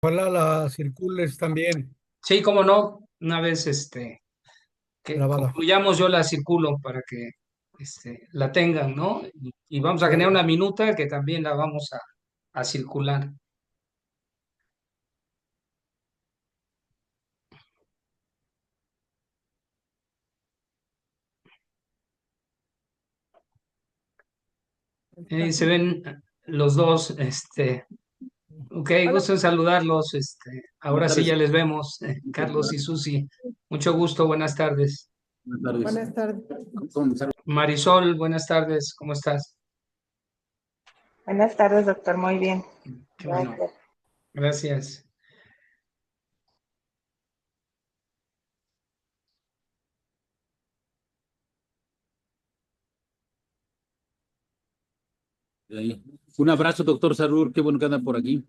Ojalá la circules también Sí, cómo no, una vez que grabada. concluyamos yo la circulo para que la tengan, ¿no? Y vamos a generar Claro. una minuta que también la vamos a circular. Se ven los dos, ok, Hola, gusto en saludarlos, Buenas ahora sí ya tardes. les vemos, Carlos y Susi, mucho gusto, buenas tardes. Buenas tardes. buenas tardes. ¿Cómo estás? Marisol, buenas tardes, ¿cómo estás? Buenas tardes, doctor. Muy bien. Qué bueno, Gracias. gracias. Ahí. Un abrazo, doctor Sarur. Qué bueno que anda por aquí.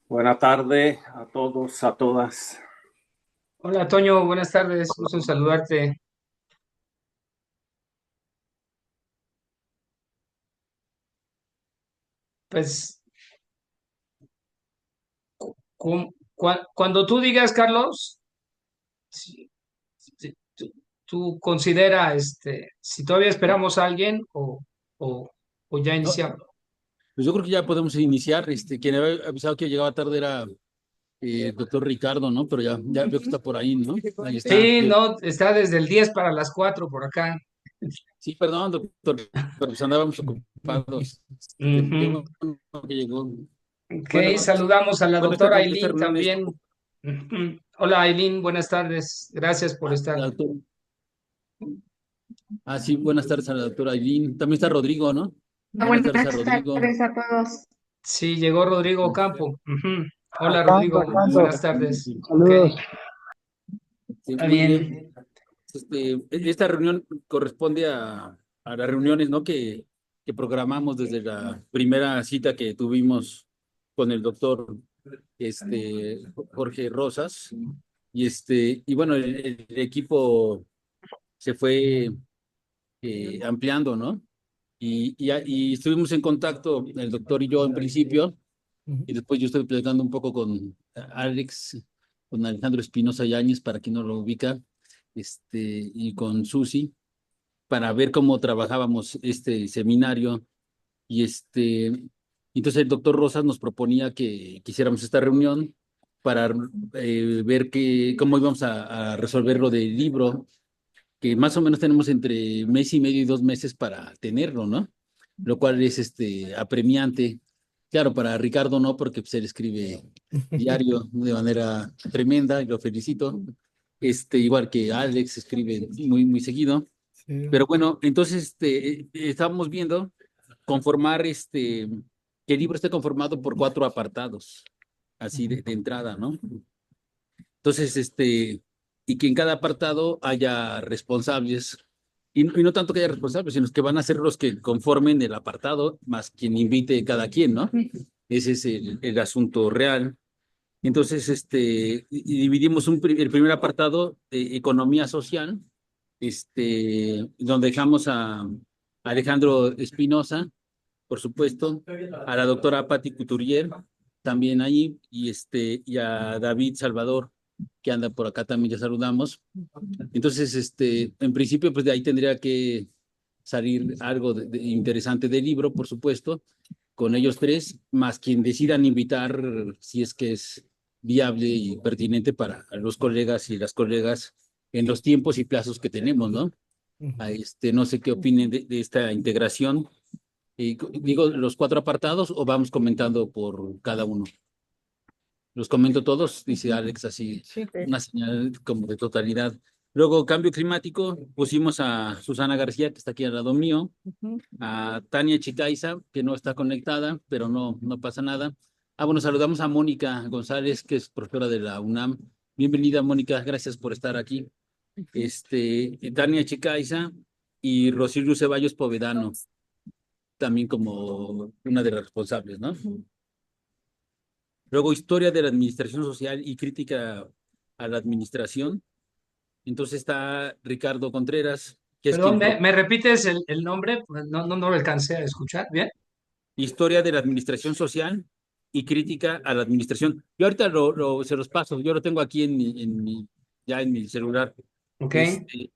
Buenas tardes a todos, a todas. Hola, Toño, buenas tardes, gusto en saludarte. Pues, cuando tú digas, Carlos, si- tú considera, si todavía esperamos a alguien o, o ya No, iniciamos. pues yo creo que ya podemos iniciar. Quien había avisado que llegaba tarde era el doctor Ricardo, ¿no? Pero ya veo que está por ahí, ¿no? Ahí está. Sí, no, está desde el 10 para las 4 por acá. Sí, perdón, doctor, pero pues andábamos ocupados. Qué Ujú. bueno que llegó. Ok, Bueno, saludamos a la bueno, doctora esta Aileen reunión es también. Ujú. Hola Aileen, buenas tardes. Gracias por estar. la doctora. Ah, sí, buenas tardes a la doctora Aileen. También está Rodrigo, ¿no? Buenas Buenas tardes a Rodrigo. tardes a todos. Sí, llegó Rodrigo Campo. Ujú. Hola Tanto, Rodrigo, tanto. buenas tardes. Ok, Saludos. Sí, está muy bien. bien. Esta reunión corresponde a las reuniones, ¿no? Que programamos desde la primera cita que tuvimos con el doctor Jorge Rosas. Y bueno, el equipo se fue ampliando, ¿no? Y estuvimos en contacto, el doctor y yo en principio, Ujú. y después yo estoy platicando un poco con Alex, con Alejandro Espinosa Yáñez, para quien no lo ubica, y con Susi, para ver cómo trabajábamos este seminario. Y entonces el doctor Rosas nos proponía que quisiéramos esta reunión para ver cómo íbamos a resolver lo del libro, que más o menos tenemos entre mes y medio y 2 meses para tenerlo, ¿no? Lo cual es apremiante. Claro, para Ricardo no, porque pues, él escribe diario de manera tremenda y lo felicito. Igual que Alex escribe muy, muy seguido. Sí. Pero bueno, entonces estábamos viendo conformar que el libro esté conformado por 4 apartados, así Ujú. de entrada, ¿no? Entonces, y que en cada apartado haya responsables, y no tanto que haya responsables, sino que van a ser los que conformen el apartado, más quien invite cada quien, ¿no? Ese es el asunto real. Entonces, y dividimos el primer apartado, economía social, donde dejamos a Alejandro Espinosa, por supuesto, a la doctora Patti Couturier, también ahí, y a David Salvador, que anda por acá también, ya saludamos. Entonces, en principio, pues de ahí tendría que salir algo de interesante del libro, por supuesto, con ellos tres, más quien decidan invitar, si es que es viable y pertinente para los colegas y las colegas en los tiempos y plazos que tenemos, ¿no? Ujú. No sé qué opinen de esta integración. Digo, los 4 apartados o vamos comentando por cada uno. Los comento todos, dice Alex, así, Sí, una señal como de totalidad. Luego, cambio climático, pusimos a Susana García, que está aquí al lado mío, ujú. a Tania Chicaiza, que no está conectada, pero no pasa nada. Ah, bueno, saludamos a Mónica González, que es profesora de la UNAM. Bienvenida, Mónica, gracias por estar aquí. Tania Chicaiza y Rosilio Ceballos Povedano, también como una de las responsables, ¿no? Luego, historia de la administración social y crítica a la administración. Entonces está Ricardo Contreras, que es Perdón, quien ¿me repites el nombre? No lo alcancé a escuchar. ¿Bien? Historia de la Administración Social y Crítica a la Administración. Yo ahorita se los paso, yo lo tengo aquí ya en mi celular. Ok. Este,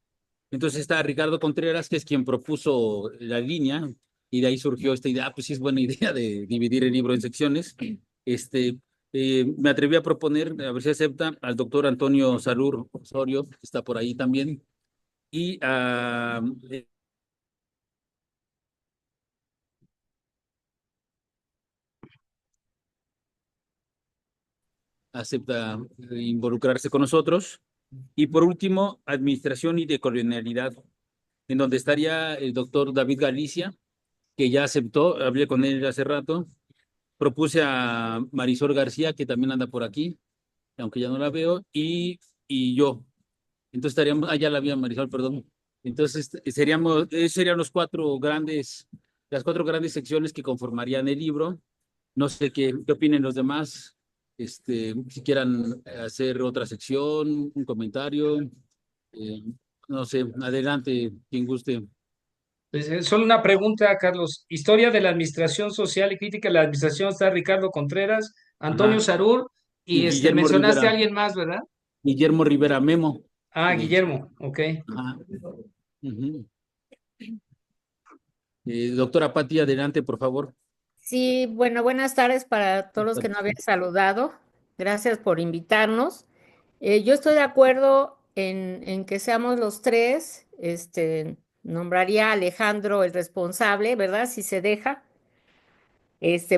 entonces está Ricardo Contreras, que es quien propuso la línea, y de ahí surgió esta idea, pues sí es buena idea de dividir el libro en secciones. Este, Me atreví a proponer, a ver si acepta, al doctor Antonio Salur Osorio, que está por ahí también, y a acepta involucrarse con nosotros. Y por último, Administración y Decolonialidad, en donde estaría el doctor David Galicia, que ya aceptó, hablé con él hace rato. Propuse a Marisol García, que también anda por aquí, aunque ya no la veo, y yo. Entonces estaríamos, ya la vi a Marisol, perdón. Entonces serían las cuatro grandes secciones que conformarían el libro. No sé qué opinen los demás. Si quieran hacer otra sección, un comentario, eh, no sé, adelante, quien guste. Pues, solo una pregunta, Carlos. Historia de la Administración Social y Crítica de la Administración está Ricardo Contreras, Antonio Ajá. Sarur y Y mencionaste a alguien más, ¿verdad? Guillermo Rivera Memo. Ah, Guillermo. Ok. Ajá. Ujú. Doctora Pati, adelante, por favor. Sí, bueno, buenas tardes para todos los que no habían saludado. Gracias por invitarnos. Yo estoy de acuerdo en que seamos los tres. Nombraría a Alejandro el responsable, ¿verdad? Si se deja.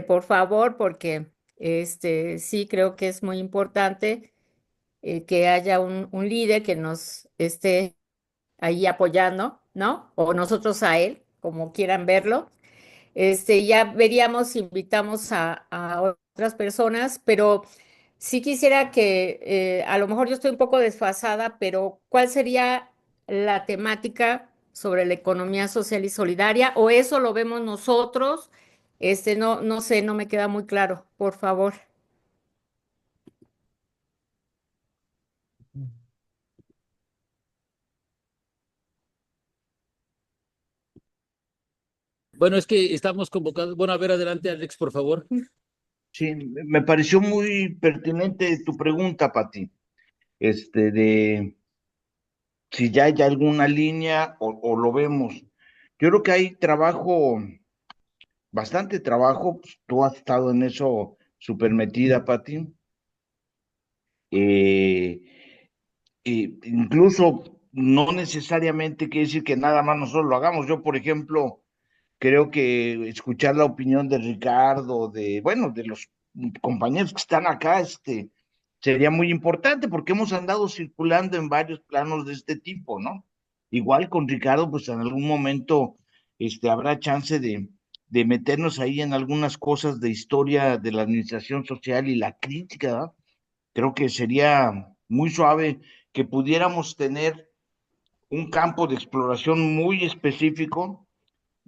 Por favor, porque sí creo que es muy importante que haya un líder que nos esté ahí apoyando, ¿no? O nosotros a él, como quieran verlo. Ya veríamos si invitamos a otras personas, pero sí quisiera que, a lo mejor yo estoy un poco desfasada, pero ¿cuál sería la temática sobre la economía social y solidaria? ¿O eso lo vemos nosotros? No sé, no me queda muy claro, por favor. Bueno, es que estamos convocados. Bueno, a ver, adelante, Alex, por favor. Sí, me pareció muy pertinente tu pregunta, Pati, de si ya hay alguna línea o lo vemos. Yo creo que hay trabajo, bastante trabajo, pues, tú has estado en eso súper metida, Pati. Eh, Incluso no necesariamente quiere decir que nada más nosotros lo hagamos. Yo, por ejemplo, creo que escuchar la opinión de Ricardo, bueno, de los compañeros que están acá, sería muy importante porque hemos andado circulando en varios planos de este tipo, ¿no? Igual con Ricardo, pues en algún momento, habrá chance de meternos ahí en algunas cosas de historia de la administración social y la crítica, ¿no? Creo que sería muy suave que pudiéramos tener un campo de exploración muy específico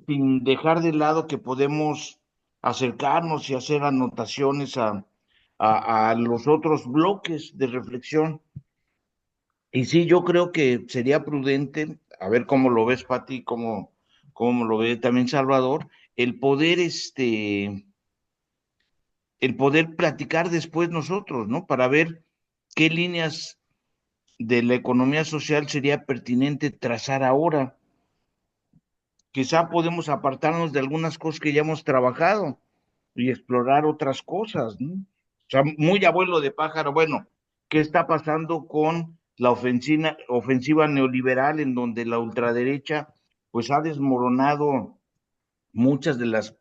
sin dejar de lado que podemos acercarnos y hacer anotaciones a los otros bloques de reflexión. Y sí, yo creo que sería prudente, a ver cómo lo ves, Pati, cómo lo ve también Salvador, el poder platicar después nosotros, ¿no? Para ver qué líneas de la economía social sería pertinente trazar ahora. Quizá podemos apartarnos de algunas cosas que ya hemos trabajado y explorar otras cosas, ¿no? O sea, muy abuelo de pájaro, bueno, ¿qué está pasando con la ofensiva neoliberal en donde la ultraderecha pues ha desmoronado muchas de las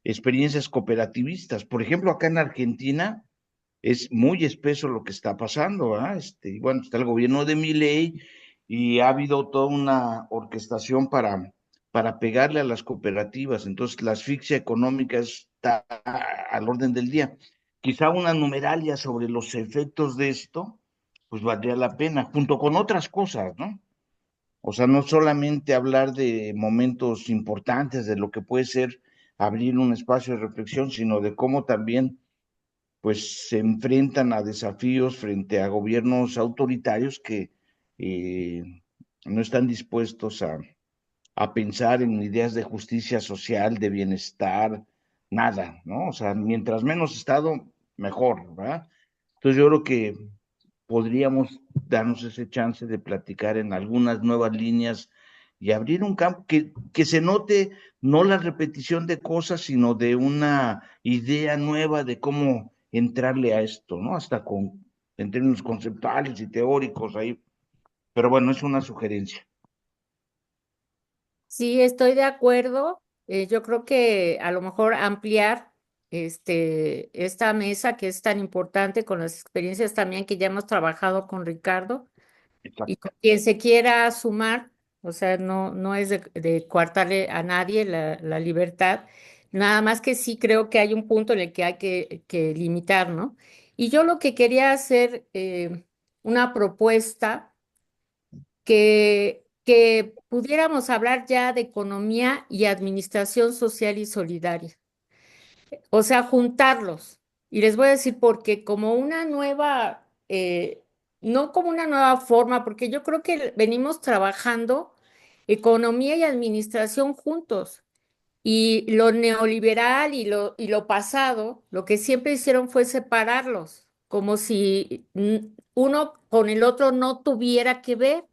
experiencias cooperativistas? Por ejemplo, acá en Argentina es muy espeso lo que está pasando, ¿verdad? Bueno, está el gobierno de Milei y ha habido toda una orquestación para pegarle a las cooperativas. Entonces, la asfixia económica está al orden del día. Quizá una numeralia sobre los efectos de esto, pues valdría la pena, junto con otras cosas, ¿no? O sea, no solamente hablar de momentos importantes, de lo que puede ser abrir un espacio de reflexión, sino de cómo también pues se enfrentan a desafíos frente a gobiernos autoritarios que no están dispuestos a pensar en ideas de justicia social, de bienestar, nada, ¿no? O sea, mientras menos Estado, mejor, ¿verdad? Entonces yo creo que podríamos darnos ese chance de platicar en algunas nuevas líneas y abrir un campo que se note no la repetición de cosas, sino de una idea nueva de cómo entrarle a esto, ¿no? Hasta en términos conceptuales y teóricos ahí. Pero bueno, es una sugerencia. Sí, estoy de acuerdo. Yo creo que a lo mejor ampliar esta mesa que es tan importante con las experiencias también que ya hemos trabajado con Ricardo y Exacto. con quien se quiera sumar, o sea, no es de coartarle a nadie la libertad, nada más que sí creo que hay un punto en el que hay que limitar, ¿no? Y yo lo que quería hacer una propuesta que pudiéramos hablar ya de economía y administración social y solidaria. O sea, juntarlos. Y les voy a decir porque como una nueva, no como una nueva forma, porque yo creo que venimos trabajando economía y administración juntos. Y lo neoliberal y lo pasado, lo que siempre hicieron fue separarlos, como si uno con el otro no tuviera que ver.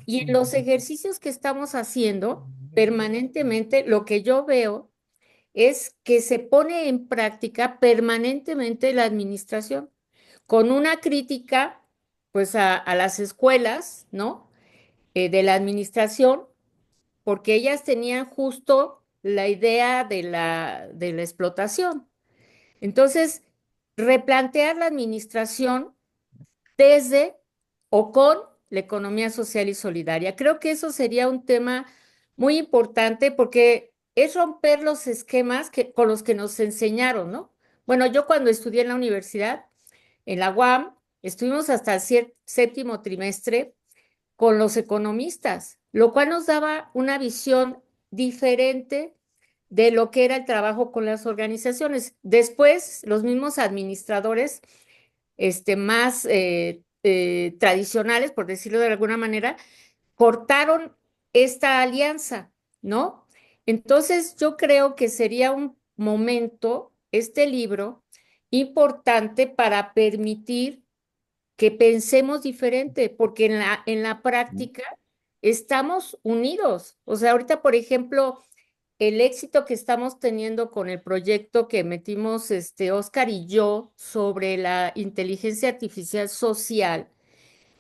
Y en los ejercicios que estamos haciendo permanentemente, lo que yo veo es que se pone en práctica permanentemente la administración, con una crítica, pues, a las escuelas, ¿no? De la administración, porque ellas tenían justo la idea de la explotación. Entonces, replantear la administración desde o con la economía social y solidaria. Creo que eso sería un tema muy importante porque es romper los esquemas con los que nos enseñaron, ¿no? Bueno, yo cuando estudié en la universidad, en la UAM, estuvimos hasta el séptimo trimestre con los economistas, lo cual nos daba una visión diferente de lo que era el trabajo con las organizaciones. Después, los mismos administradores más tradicionales, por decirlo de alguna manera, cortaron esta alianza, ¿no? Entonces, yo creo que sería un momento, este libro, importante para permitir que pensemos diferente, porque en la práctica estamos unidos. O sea, ahorita, por ejemplo, el éxito que estamos teniendo con el proyecto que metimos Oscar y yo sobre la inteligencia artificial social,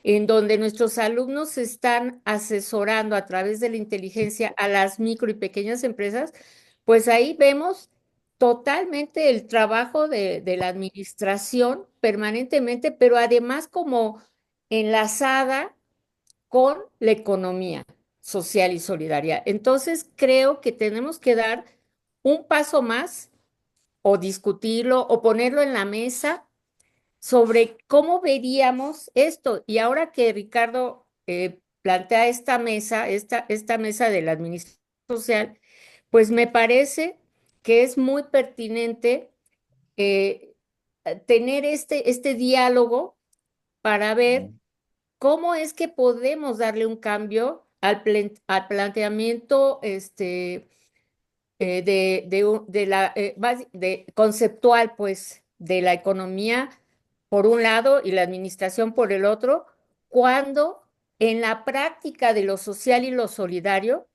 en donde nuestros alumnos están asesorando a través de la inteligencia a las micro y pequeñas empresas, pues ahí vemos totalmente el trabajo de la administración permanentemente, pero además como enlazada con la economía social y solidaria. Entonces, creo que tenemos que dar un paso más o discutirlo o ponerlo en la mesa sobre cómo veríamos esto. Y ahora que Ricardo plantea esta mesa de la administración social, pues me parece que es muy pertinente eh, tener este diálogo para ver cómo es que podemos darle un cambio al planteamiento conceptual, pues, de la economía por un lado y la administración por el otro, cuando en la práctica de lo social y lo solidario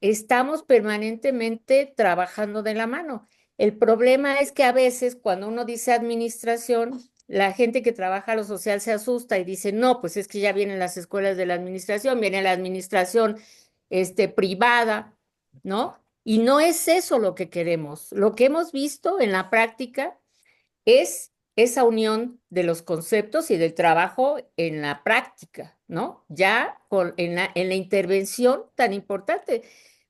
estamos permanentemente trabajando de la mano. El problema es que a veces cuando uno dice administración, la gente que trabaja lo social se asusta y dice, no, pues es que ya vienen las escuelas de la administración, viene la administración privada, ¿no? Y no es eso lo que queremos. Lo que hemos visto en la práctica es esa unión de los conceptos y del trabajo en la práctica, ¿no? Ya en la intervención tan importante.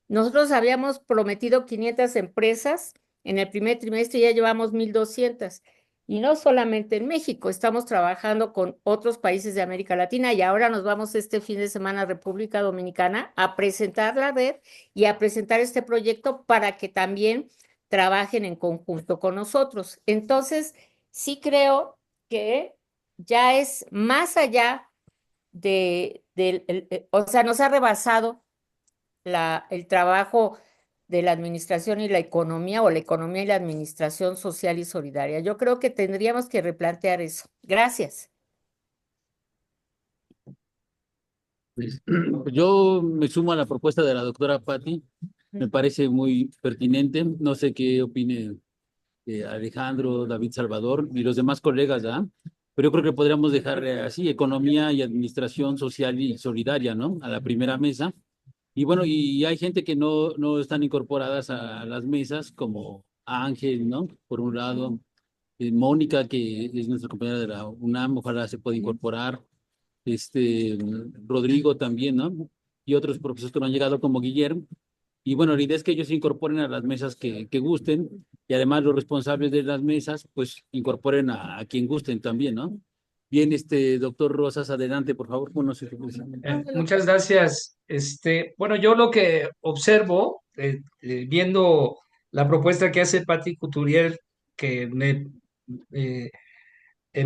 Nosotros habíamos prometido 500 empresas en el primer trimestre y ya llevamos 1,200. Y no solamente en México, estamos trabajando con otros países de América Latina y ahora nos vamos este fin de semana a República Dominicana a presentar la red y a presentar este proyecto para que también trabajen en conjunto con nosotros. Entonces, sí creo que ya es más allá o sea, nos ha rebasado el trabajo de la administración y la economía, o la economía y la administración social y solidaria. Yo creo que tendríamos que replantear eso. Gracias. Pues, yo me sumo a la propuesta de la doctora Patti, me parece muy pertinente. No sé qué opine Alejandro, David Salvador y los demás colegas, ¿ah? Pero yo creo que podríamos dejar así, economía y administración social y solidaria, ¿no? A la primera mesa. Y bueno, y hay gente que no están incorporadas a las mesas, como Ángel, ¿no? Por un lado, Mónica, que es nuestra compañera de la UNAM, ojalá se pueda incorporar, Rodrigo también, ¿no? Y otros profesores que no han llegado, como Guillermo. Y bueno, la idea es que ellos se incorporen a las mesas que gusten, y además los responsables de las mesas, pues incorporen a quien gusten también, ¿no? Bien, doctor Rosas, adelante, por favor. Bueno, sí, Muchas gracias. Bueno, yo lo que observo, viendo la propuesta que hace Patti Couturier, que eh,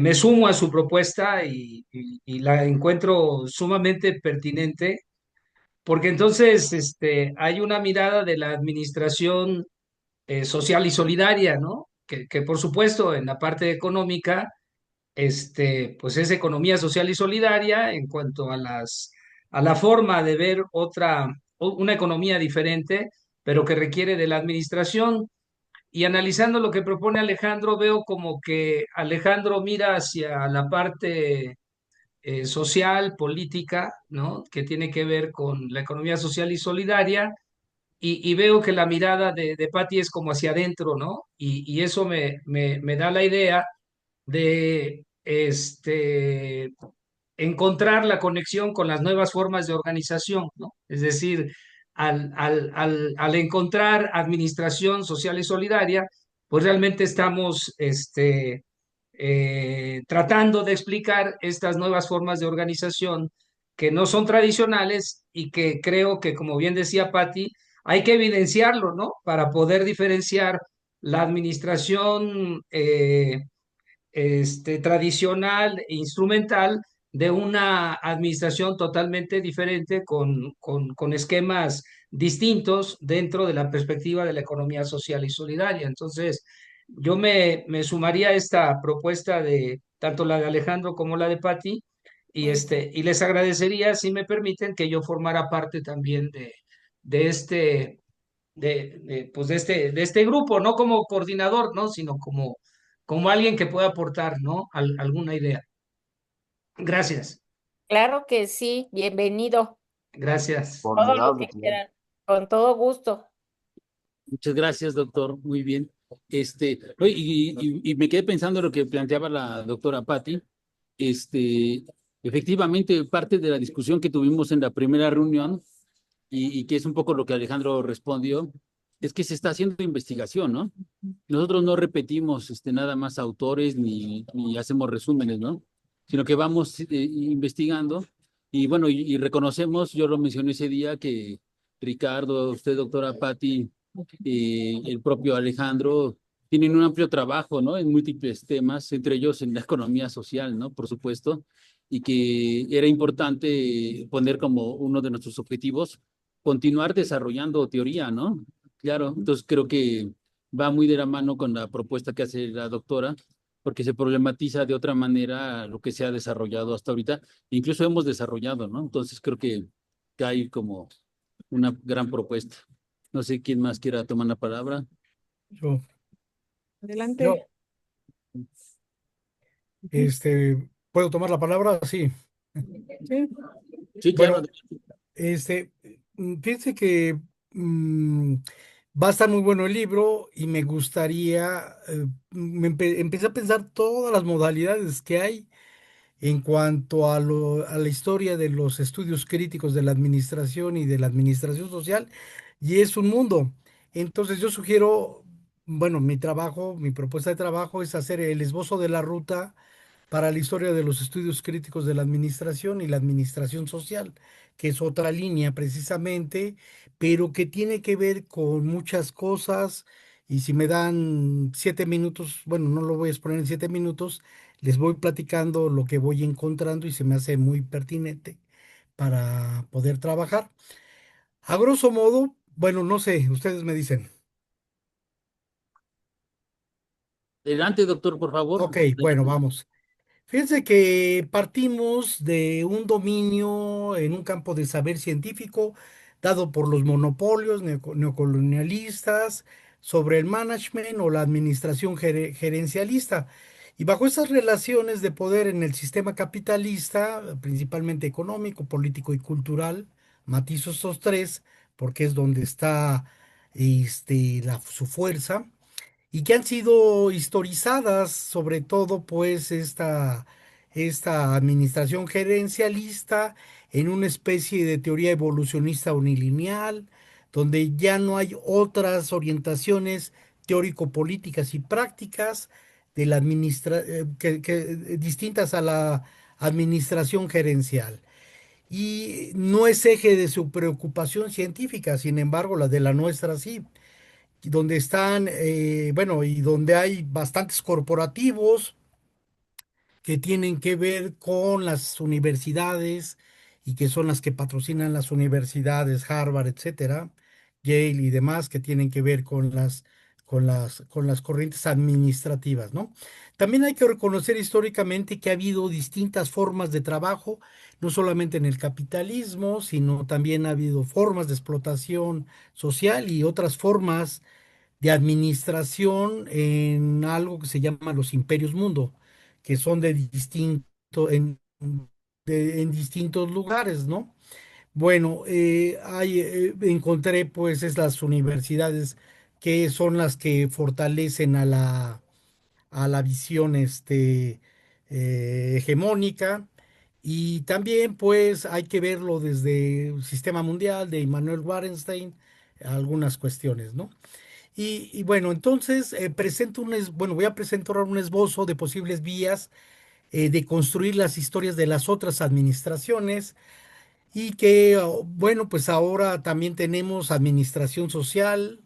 me sumo a su propuesta y la encuentro sumamente pertinente, porque entonces hay una mirada de la administración social y solidaria, ¿no? Que por supuesto en la parte económica pues es economía social y solidaria en cuanto a a la forma de ver una economía diferente, pero que requiere de la administración. Y analizando lo que propone Alejandro, veo como que Alejandro mira hacia la parte social, política, ¿no? Que tiene que ver con la economía social y solidaria, y veo que la mirada de Patti es como hacia adentro, ¿no? Y eso me da la idea de encontrar la conexión con las nuevas formas de organización, ¿no? Es decir, al encontrar administración social y solidaria, pues realmente estamos tratando de explicar estas nuevas formas de organización que no son tradicionales y que creo que, como bien decía Patti, hay que evidenciarlo, ¿no? Para poder diferenciar la administración tradicional e instrumental de una administración totalmente diferente con esquemas distintos dentro de la perspectiva de la economía social y solidaria. Entonces, yo me sumaría a esta propuesta de tanto la de Alejandro como la de Patti, y les agradecería, si me permiten, que yo formara parte también de este pues de este grupo, no como coordinador, ¿no? Sino como alguien que pueda aportar, ¿no? Alguna idea. Gracias, Claro que sí, bienvenido. gracias. Todo lo Formidable, que claro. quieran, con todo gusto. muchas gracias, doctor. Muy bien. No, y me quedé pensando en lo que planteaba la doctora Patti. Este, efectivamente, parte de la discusión que tuvimos en la primera reunión, y que es un poco lo que Alejandro respondió, es que se está haciendo investigación, ¿no? Nosotros no repetimos nada más autores ni hacemos resúmenes, ¿no? Sino que vamos investigando, y bueno, y reconocemos, yo lo mencioné ese día, que Ricardo, usted, doctora Patti, el propio Alejandro, tienen un amplio trabajo, ¿no? En múltiples temas, entre ellos en la economía social, ¿no? Por supuesto, y que era importante poner como uno de nuestros objetivos continuar desarrollando teoría, ¿no? Claro, entonces creo que va muy de la mano con la propuesta que hace la doctora, porque se problematiza de otra manera lo que se ha desarrollado hasta ahorita, incluso hemos desarrollado, ¿no? Entonces creo que hay como una gran propuesta. No sé quién más quiera tomar la palabra. Yo, Adelante. yo, ¿puedo tomar la palabra? Sí. Sí. Sí, claro. Bueno, fíjense que va a estar muy bueno el libro y me gustaría, empecé a pensar todas las modalidades que hay en cuanto a la historia de los estudios críticos de la administración y de la administración social, y es un mundo. Entonces yo sugiero, bueno, mi propuesta de trabajo es hacer el esbozo de la ruta para la historia de los estudios críticos de la administración y la administración social, que es otra línea precisamente, pero que tiene que ver con muchas cosas. Y si me dan 7 minutos, bueno, no lo voy a exponer en 7 minutos, les voy platicando lo que voy encontrando y se me hace muy pertinente para poder trabajar. A grosso modo, bueno, no sé, ustedes me dicen. Adelante, doctor, por favor. Ok, bueno, vamos. Fíjense que partimos de un dominio en un campo de saber científico dado por los monopolios neocolonialistas sobre el management o la administración gerencialista. Y bajo esas relaciones de poder en el sistema capitalista, principalmente económico, político y cultural, matizo estos tres porque es donde está su fuerza y que han sido historizadas, sobre todo pues esta administración gerencialista en una especie de teoría evolucionista unilineal, donde ya no hay otras orientaciones teórico-políticas y prácticas de la distintas a la administración gerencial. Y no es eje de su preocupación científica, sin embargo, la de la nuestra sí, donde están, bueno, y donde hay bastantes corporativos que tienen que ver con las universidades y que son las que patrocinan las universidades, Harvard, etcétera, Yale y demás, que tienen que ver con las corrientes administrativas, ¿no? También hay que reconocer históricamente que ha habido distintas formas de trabajo, no solamente en el capitalismo, sino también ha habido formas de explotación social y otras formas de administración en algo que se llama los imperios mundo, que son en distintos lugares, ¿no? Bueno, encontré pues es las universidades que son las que fortalecen a la visión hegemónica. Y también pues hay que verlo desde el sistema mundial de Immanuel Wallenstein, algunas cuestiones, ¿no? Y bueno, entonces bueno, voy a presentar un esbozo de posibles vías de construir las historias de las otras administraciones y que, bueno, pues ahora también tenemos administración social,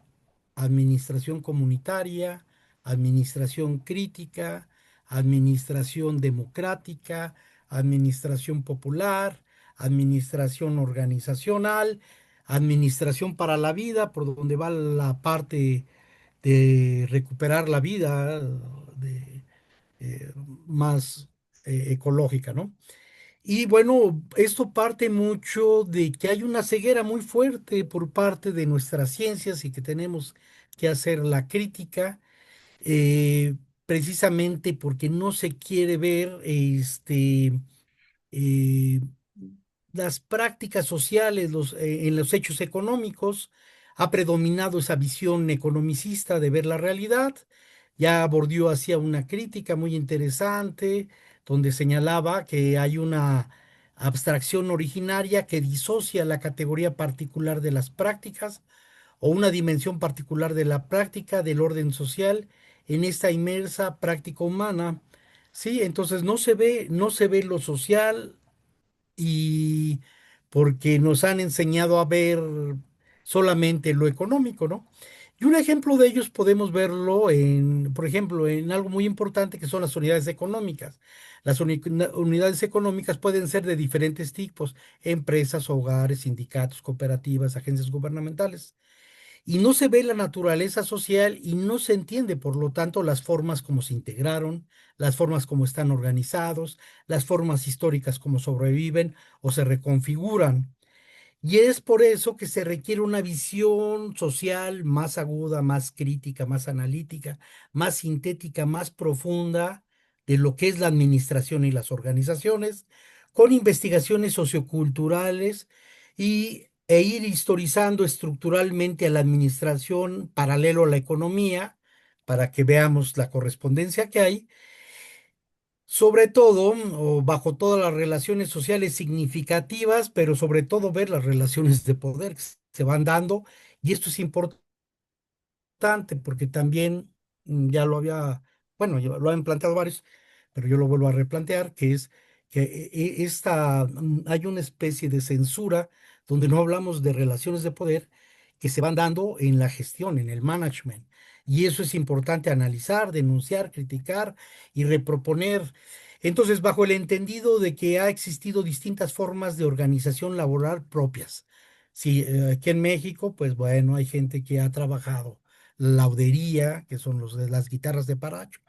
administración comunitaria, administración crítica, administración democrática, administración popular, administración organizacional, administración para la vida, por donde va la parte de recuperar la vida de, eh, más ecológica, ¿no? Y bueno, esto parte mucho de que hay una ceguera muy fuerte por parte de nuestras ciencias y que tenemos que hacer la crítica, eh, precisamente porque no se quiere ver eh, las prácticas sociales, en los hechos económicos, ha predominado esa visión economicista de ver la realidad. Ya Bourdieu hacía una crítica muy interesante, donde señalaba que hay una abstracción originaria que disocia la categoría particular de las prácticas o una dimensión particular de la práctica del orden social en esta inmersa práctica humana. Sí, entonces no se ve lo social y porque nos han enseñado a ver solamente lo económico, ¿no? Y un ejemplo de ellos podemos verlo por ejemplo, en algo muy importante que son las unidades económicas. Las unidades económicas pueden ser de diferentes tipos: empresas, hogares, sindicatos, cooperativas, agencias gubernamentales. Y no se ve la naturaleza social y no se entiende, por lo tanto, las formas como se integraron, las formas como están organizados, las formas históricas como sobreviven o se reconfiguran. Y es por eso que se requiere una visión social más aguda, más crítica, más analítica, más sintética, más profunda de lo que es la administración y las organizaciones, con investigaciones socioculturales e ir historizando estructuralmente a la administración paralelo a la economía para que veamos la correspondencia que hay, sobre todo, o bajo todas las relaciones sociales significativas, pero sobre todo ver las relaciones de poder que se van dando. Y esto es importante porque también ya lo había, bueno, ya lo han planteado varios, pero yo lo vuelvo a replantear, que es que hay una especie de censura donde no hablamos de relaciones de poder que se van dando en la gestión, en el management. Y eso es importante analizar, denunciar, criticar y reproponer. Entonces, bajo el entendido de que ha existido distintas formas de organización laboral propias, Sí, aquí en México, pues bueno, hay gente que ha trabajado laudería, que son los de las guitarras de Paracho.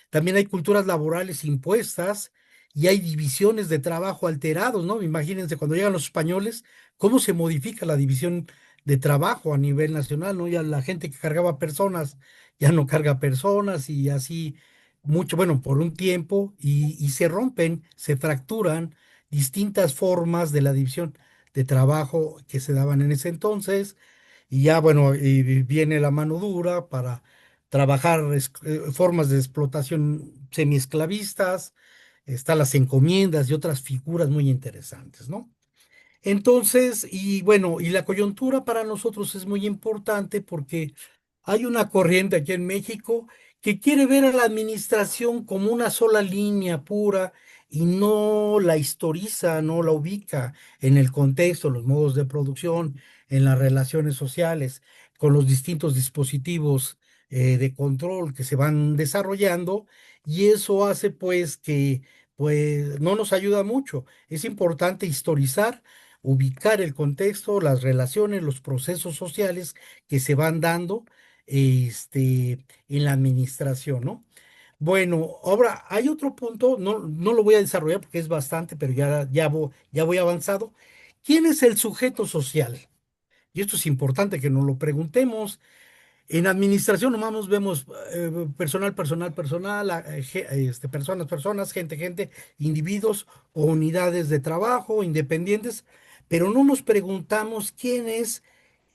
También hay culturas laborales impuestas y hay divisiones de trabajo alterados, ¿no? Imagínense cuando llegan los españoles, cómo se modifica la división de trabajo a nivel nacional, ¿no? Ya la gente que cargaba personas ya no carga personas y así mucho, bueno, por un tiempo y se rompen, se fracturan distintas formas de la división de trabajo que se daban en ese entonces y ya, bueno, y viene la mano dura para trabajar formas de explotación semiesclavistas, están las encomiendas y otras figuras muy interesantes, ¿no? Entonces, y bueno, y la coyuntura para nosotros es muy importante porque hay una corriente aquí en México que quiere ver a la administración como una sola línea pura y no la historiza, no la ubica en el contexto, los modos de producción, en las relaciones sociales, con los distintos dispositivos de control que se van desarrollando y eso hace pues que pues no nos ayuda mucho. Es importante historizar, ubicar el contexto, las relaciones, los procesos sociales que se van dando en la administración, ¿no? Bueno, ahora hay otro punto, no lo voy a desarrollar porque es bastante, pero ya voy avanzado. ¿Quién es el sujeto social? Y esto es importante que nos lo preguntemos. En administración nomás nos vemos personal, personas, gente, individuos o unidades de trabajo independientes, pero no nos preguntamos quién es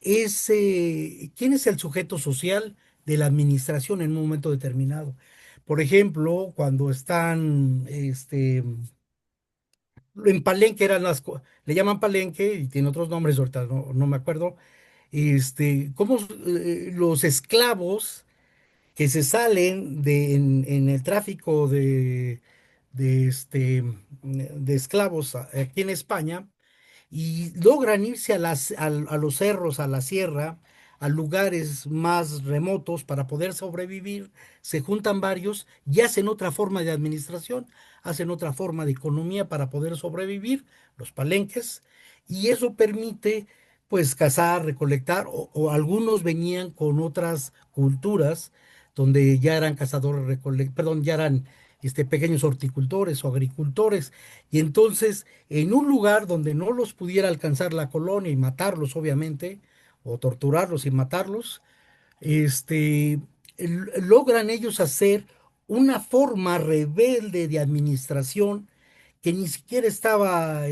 el sujeto social de la administración en un momento determinado. Por ejemplo, cuando están, en Palenque le llaman Palenque y tiene otros nombres, ahorita no me acuerdo, cómo los esclavos que se salen en el tráfico de esclavos aquí en España y logran irse a los cerros, a la sierra, a lugares más remotos para poder sobrevivir, se juntan varios y hacen otra forma de administración, hacen otra forma de economía para poder sobrevivir, los palenques, y eso permite pues cazar, recolectar, o algunos venían con otras culturas donde ya eran cazadores, perdón, ya eran pequeños horticultores o agricultores, y entonces en un lugar donde no los pudiera alcanzar la colonia y matarlos, obviamente, o torturarlos y matarlos, logran ellos hacer una forma rebelde de administración que ni siquiera estaba,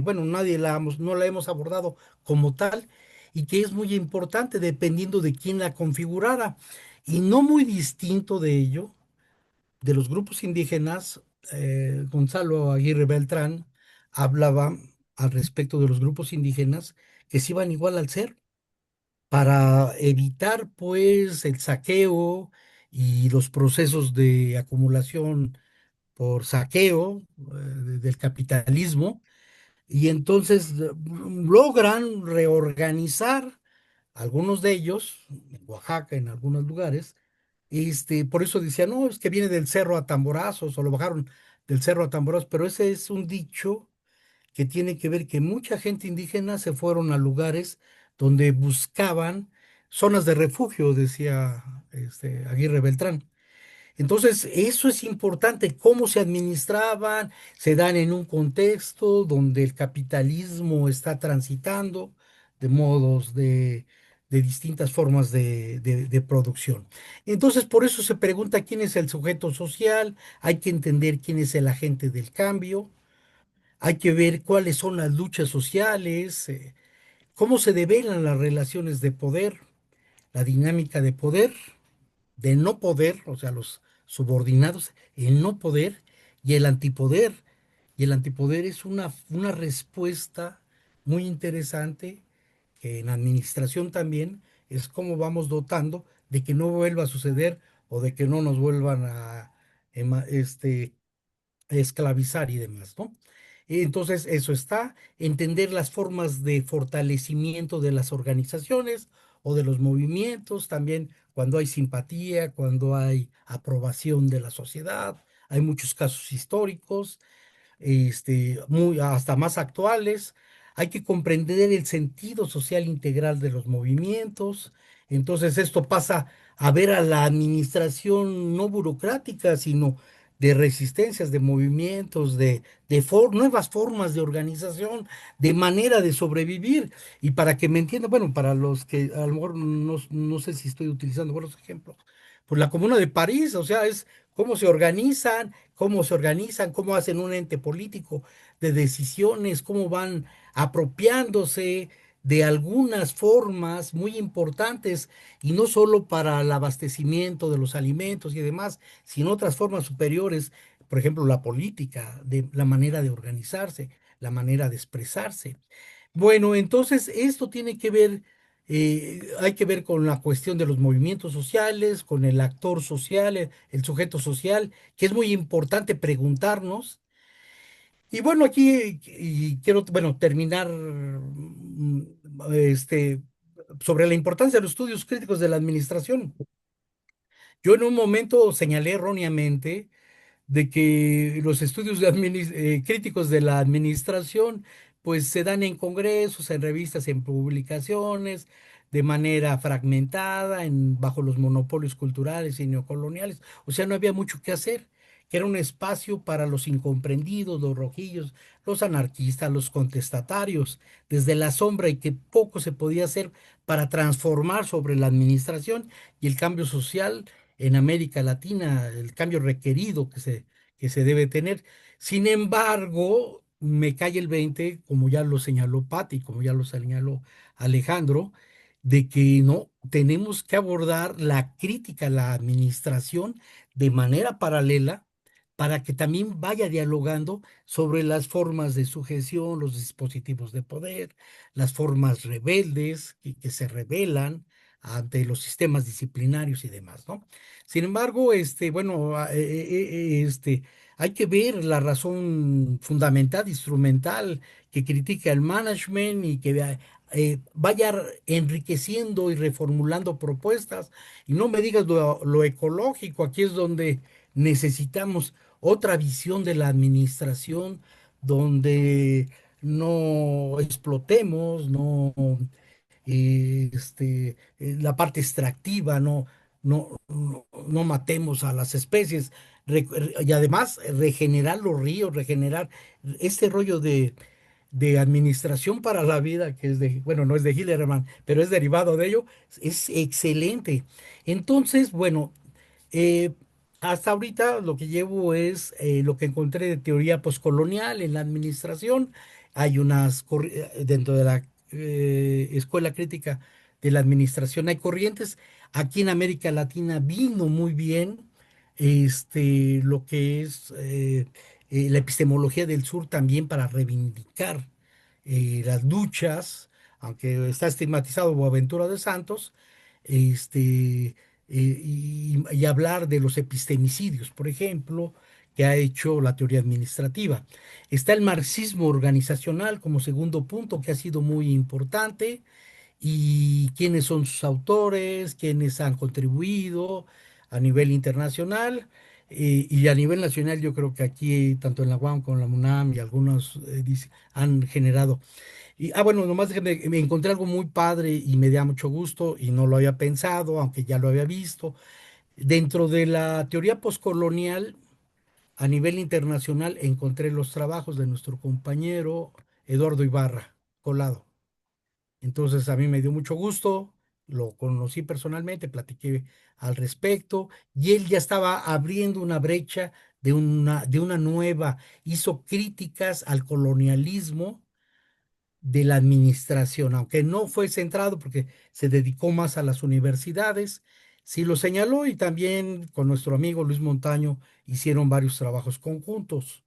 bueno, no la hemos abordado como tal y que es muy importante dependiendo de quién la configurara. Y no muy distinto de ello de los grupos indígenas, Gonzalo Aguirre Beltrán hablaba al respecto de los grupos indígenas que se iban igual al ser para evitar pues el saqueo y los procesos de acumulación por saqueo del capitalismo y entonces logran reorganizar algunos de ellos, en Oaxaca, en algunos lugares, por eso decía, no, es que viene del cerro a Tamborazos, o lo bajaron del cerro a Tamborazos, pero ese es un dicho que tiene que ver que mucha gente indígena se fueron a lugares donde buscaban zonas de refugio, decía Aguirre Beltrán. Entonces, eso es importante, cómo se administraban, se dan en un contexto donde el capitalismo está transitando de modos de distintas formas de producción. Entonces, por eso se pregunta quién es el sujeto social, hay que entender quién es el agente del cambio, hay que ver cuáles son las luchas sociales, cómo se develan las relaciones de poder, la dinámica de poder de no poder, o sea, los subordinados, el no poder y el antipoder. Y el antipoder es una respuesta muy interesante que en administración también es cómo vamos dotando de que no vuelva a suceder o de que no nos vuelvan a esclavizar y demás, ¿no? Entonces, eso está, entender las formas de fortalecimiento de las organizaciones o de los movimientos, también cuando hay simpatía, cuando hay aprobación de la sociedad, hay muchos casos históricos, hasta más actuales. hay que comprender el sentido social integral de los movimientos. Entonces esto pasa a ver a la administración no burocrática, sino de resistencias, de movimientos, nuevas formas de organización, de manera de sobrevivir. Y para que me entiendan, bueno, para los que a lo mejor no sé si estoy utilizando buenos ejemplos, pues la Comuna de París, o sea, es cómo se organizan, cómo hacen un ente político de decisiones, cómo van apropiándose de algunas formas muy importantes y no solo para el abastecimiento de los alimentos y demás, sino otras formas superiores, por ejemplo, la política, de la manera de organizarse, la manera de expresarse. Bueno, entonces esto tiene que ver, hay que ver con la cuestión de los movimientos sociales, con el actor social, el sujeto social, que es muy importante preguntarnos. Y bueno, aquí y quiero, bueno, terminar sobre la importancia de los estudios críticos de la administración. Yo en un momento señalé erróneamente de que los estudios críticos de la administración pues se dan en congresos, en revistas, en publicaciones, de manera fragmentada, bajo los monopolios culturales y neocoloniales. O sea, no había mucho que hacer, que era un espacio para los incomprendidos, los rojillos, los anarquistas, los contestatarios, desde la sombra, y que poco se podía hacer para transformar sobre la administración y el cambio social en América Latina, el cambio requerido que se debe tener. Sin embargo, me cae el 20, como ya lo señaló Patti, como ya lo señaló Alejandro, de que no, tenemos que abordar la crítica a la administración de manera paralela para que también vaya dialogando sobre las formas de sujeción, los dispositivos de poder, las formas rebeldes que se rebelan ante los sistemas disciplinarios y demás, ¿no? Sin embargo, bueno, hay que ver la razón fundamental, instrumental, que critica el management y que vaya enriqueciendo y reformulando propuestas. Y no me digas lo ecológico, aquí es donde necesitamos otra visión de la administración, donde no explotemos, no la parte extractiva, no matemos a las especies, y además regenerar los ríos, regenerar este rollo de administración para la vida, que es bueno, no es de Hillerman, pero es derivado de ello, es excelente. Entonces, bueno, eh, hasta ahorita lo que llevo es lo que encontré de teoría poscolonial en la administración. Hay dentro de la escuela crítica de la administración, hay corrientes. Aquí en América Latina vino muy bien lo que es la epistemología del sur también para reivindicar las luchas, aunque está estigmatizado Boaventura de Santos, y hablar de los epistemicidios, por ejemplo, que ha hecho la teoría administrativa. Está el marxismo organizacional como segundo punto, que ha sido muy importante, y quiénes son sus autores, quiénes han contribuido a nivel internacional. Y a nivel nacional, yo creo que aquí, tanto en la UAM como en la UNAM y algunos han generado. Bueno, nomás déjeme, me encontré algo muy padre y me da mucho gusto y no lo había pensado, aunque ya lo había visto. Dentro de la teoría poscolonial, a nivel internacional, encontré los trabajos de nuestro compañero Eduardo Ibarra, Colado. Entonces a mí me dio mucho gusto, lo conocí personalmente, platiqué al respecto y él ya estaba abriendo una brecha de una nueva, hizo críticas al colonialismo de la administración, aunque no fue centrado porque se dedicó más a las universidades, sí lo señaló, y también con nuestro amigo Luis Montaño hicieron varios trabajos conjuntos.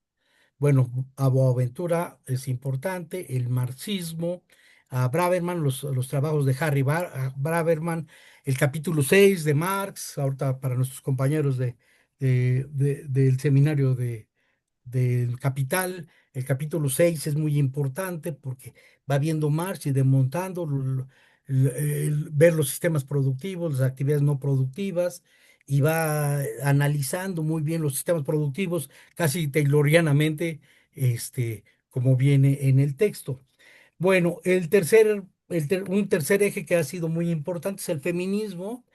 Bueno, a Boaventura es importante, el marxismo, a Braverman, los trabajos de Braverman, el capítulo 6 de Marx, ahorita para nuestros compañeros del seminario del Capital. El capítulo 6 es muy importante porque va viendo Marx y desmontando, ver los sistemas productivos, las actividades no productivas, y va analizando muy bien los sistemas productivos, casi taylorianamente, como viene en el texto. Bueno, un tercer eje que ha sido muy importante es el feminismo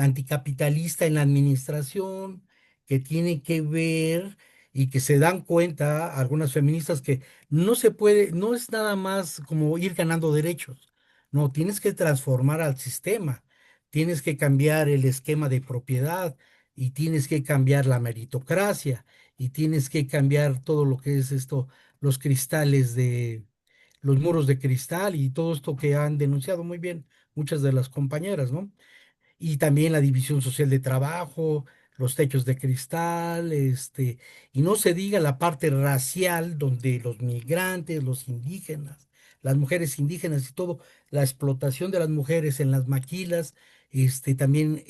anticapitalista en la administración, que tiene que ver y que se dan cuenta algunas feministas que no se puede, no es nada más como ir ganando derechos, no, tienes que transformar al sistema, tienes que cambiar el esquema de propiedad y tienes que cambiar la meritocracia y tienes que cambiar todo lo que es esto, los cristales de los muros de cristal y todo esto que han denunciado muy bien muchas de las compañeras, ¿no? Y también la división social de trabajo, los techos de cristal, y no se diga la parte racial, donde los migrantes, los indígenas, las mujeres indígenas y todo, la explotación de las mujeres en las maquilas, también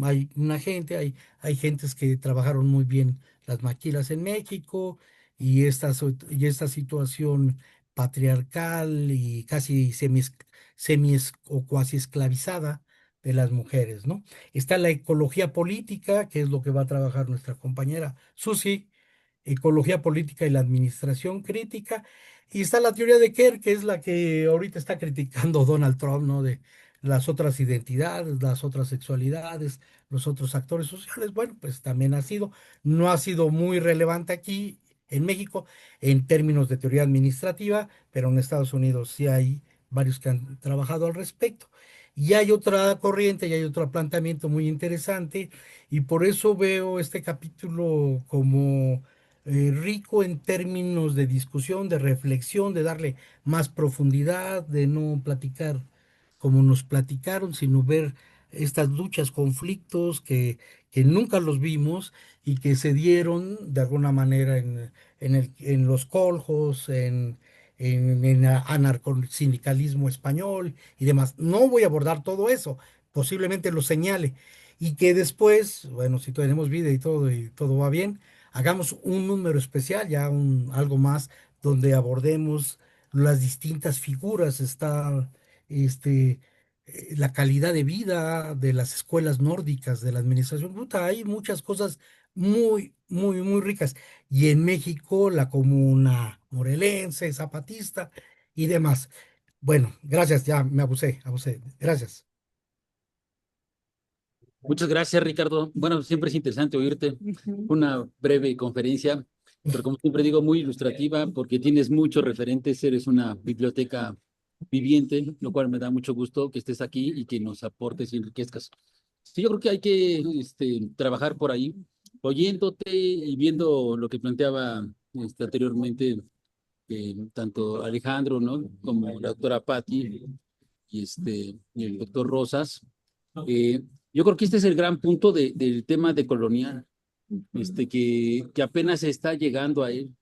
hay una gente, hay gentes que trabajaron muy bien las maquilas en México, y esta situación patriarcal y casi o cuasi esclavizada de las mujeres, ¿no? Está la ecología política, que es lo que va a trabajar nuestra compañera Susi, ecología política y la administración crítica, y está la teoría de Kerr, que es la que ahorita está criticando Donald Trump, ¿no? De las otras identidades, las otras sexualidades, los otros actores sociales. Bueno, pues también no ha sido muy relevante aquí en México en términos de teoría administrativa, pero en Estados Unidos sí hay varios que han trabajado al respecto. Y hay otra corriente y hay otro planteamiento muy interesante, y por eso veo este capítulo como rico en términos de discusión, de reflexión, de darle más profundidad, de no platicar como nos platicaron, sino ver estas luchas, conflictos que nunca los vimos y que se dieron de alguna manera en los coljos, en anarcosindicalismo español y demás. No voy a abordar todo eso, posiblemente lo señale. Y que después, bueno, si tenemos vida y todo va bien, hagamos un número especial, algo más, donde abordemos las distintas figuras, está la calidad de vida de las escuelas nórdicas, de la administración. Puta, hay muchas cosas muy, muy, muy ricas. Y en México, la comuna morelense, zapatista y demás. Bueno, gracias, ya me abusé. Gracias. Muchas gracias, Ricardo. Bueno, siempre es interesante oírte. Una breve conferencia, pero como siempre digo, muy ilustrativa porque tienes muchos referentes, eres una biblioteca viviente, lo cual me da mucho gusto que estés aquí y que nos aportes y enriquezcas. Sí, yo creo que hay que trabajar por ahí, oyéndote y viendo lo que planteaba anteriormente tanto Alejandro, ¿no? Como la doctora Patti y el doctor Rosas. Eh, yo creo que este es el gran punto del tema de colonial, que apenas se está llegando a él.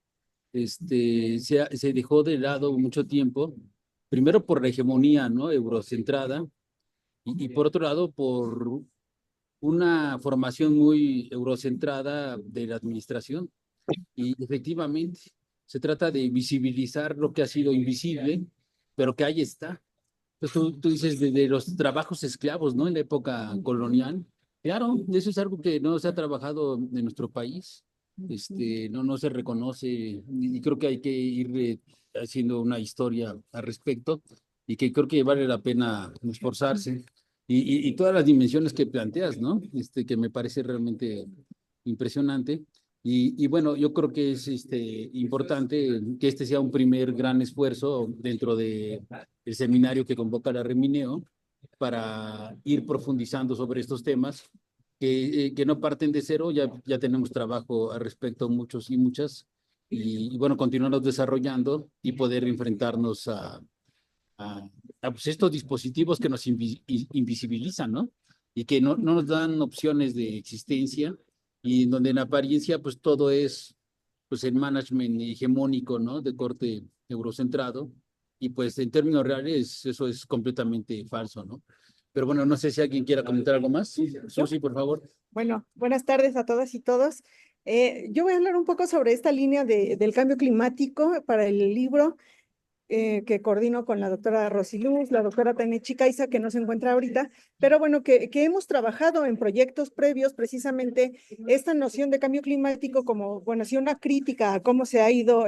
Se dejó de lado mucho tiempo, primero por la hegemonía, ¿no? Eurocentrada, y por otro lado por una formación muy eurocentrada de la administración. Y efectivamente, se trata de visibilizar lo que ha sido invisible, pero que ahí está. Pues tú dices de los trabajos esclavos, ¿no? En la época colonial. Claro, eso es algo que no se ha trabajado en nuestro país. No se reconoce y creo que hay que ir haciendo una historia al respecto y que creo que vale la pena esforzarse. Y todas las dimensiones que planteas, ¿no? Que me parece realmente impresionante. Y bueno, yo creo que es importante que este sea un primer gran esfuerzo dentro de el seminario que convoca la Remineo para ir profundizando sobre estos temas que no parten de cero, ya tenemos trabajo al respecto muchos y muchas, y bueno, continuarnos desarrollando y poder enfrentarnos pues estos dispositivos que nos invisibilizan, ¿no? Y que no nos dan opciones de existencia y donde en apariencia pues todo es pues el management hegemónico, ¿no? De corte eurocentrado y pues en términos reales eso es completamente falso, ¿no? Pero bueno, no sé si alguien quiera comentar algo más. Susi, por favor. Bueno, buenas tardes a todas y todos. Yo voy a hablar un poco sobre esta línea del cambio climático para el libro. que coordino con la doctora Rosiluz, la doctora Tania Chicaiza, que no se encuentra ahorita, pero bueno, que hemos trabajado en proyectos previos precisamente esta noción de cambio climático como, bueno, sí, una crítica a cómo se ha ido,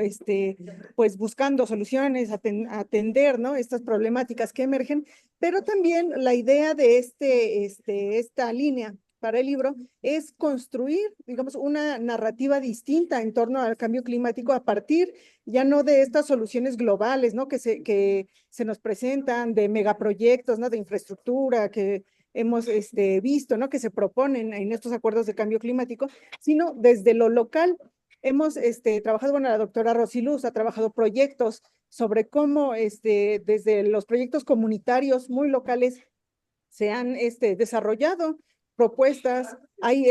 pues buscando soluciones, atender, ¿no? Estas problemáticas que emergen, pero también la idea de esta línea para el libro es construir, digamos, una narrativa distinta en torno al cambio climático a partir ya no de estas soluciones globales, ¿no? Que se nos presentan, de megaproyectos, ¿no? De infraestructura que hemos visto, ¿no? Que se proponen en estos acuerdos de cambio climático, sino desde lo local. Hemos trabajado, bueno, la doctora Rosiluz ha trabajado proyectos sobre cómo desde los proyectos comunitarios muy locales se han desarrollado propuestas, hay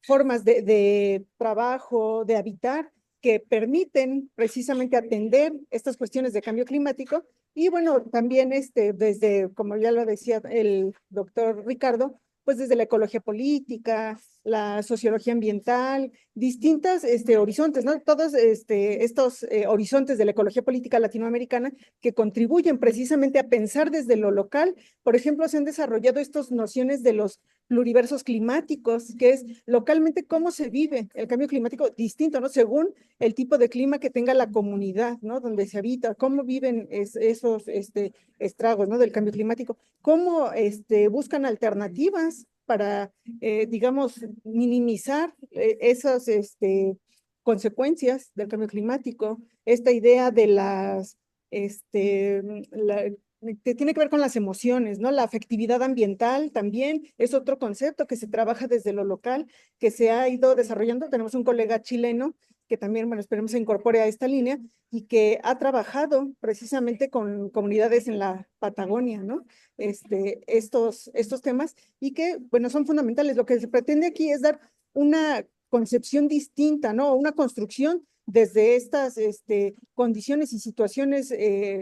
formas de trabajo, de habitar, que permiten precisamente atender estas cuestiones de cambio climático. Y bueno, también desde, como ya lo decía el doctor Ricardo, pues desde la ecología política, la sociología ambiental, distintas horizontes, ¿no? Todos estos horizontes de la ecología política latinoamericana que contribuyen precisamente a pensar desde lo local. Por ejemplo, se han desarrollado estas nociones de los pluriversos climáticos, que es localmente cómo se vive el cambio climático distinto, ¿no? Según el tipo de clima que tenga la comunidad, ¿no? Donde se habita, cómo viven esos estragos, ¿no? Del cambio climático, cómo buscan alternativas para, digamos, minimizar esas consecuencias del cambio climático, esta idea de las, que tiene que ver con las emociones, ¿no? La afectividad ambiental también es otro concepto que se trabaja desde lo local, que se ha ido desarrollando. Tenemos un colega chileno que también, bueno, esperemos se incorpore a esta línea y que ha trabajado precisamente con comunidades en la Patagonia, ¿no? Estos temas y que, bueno, son fundamentales. Lo que se pretende aquí es dar una concepción distinta, ¿no? Una construcción desde estas condiciones y situaciones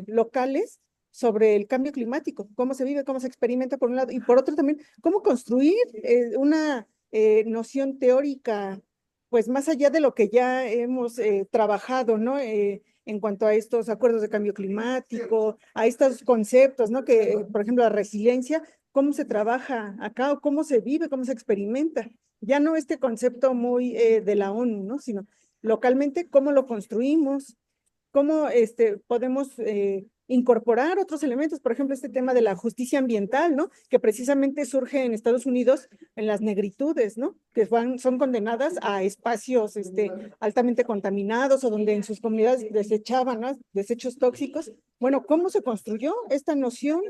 locales sobre el cambio climático, cómo se vive, cómo se experimenta por un lado, y por otro también, cómo construir una noción teórica, pues más allá de lo que ya hemos trabajado, ¿no? En cuanto a estos acuerdos de cambio climático, a estos conceptos, ¿no? Que, por ejemplo, la resiliencia, cómo se trabaja acá o cómo se vive, cómo se experimenta. Ya no este concepto muy de la ONU, ¿no? Sino localmente, cómo lo construimos, cómo podemos incorporar otros elementos, por ejemplo, este tema de la justicia ambiental, ¿no? Que precisamente surge en Estados Unidos en las negritudes, ¿no? Que son condenadas a espacios altamente contaminados o donde en sus comunidades desechaban, ¿no? Desechos tóxicos. Bueno, ¿cómo se construyó esta noción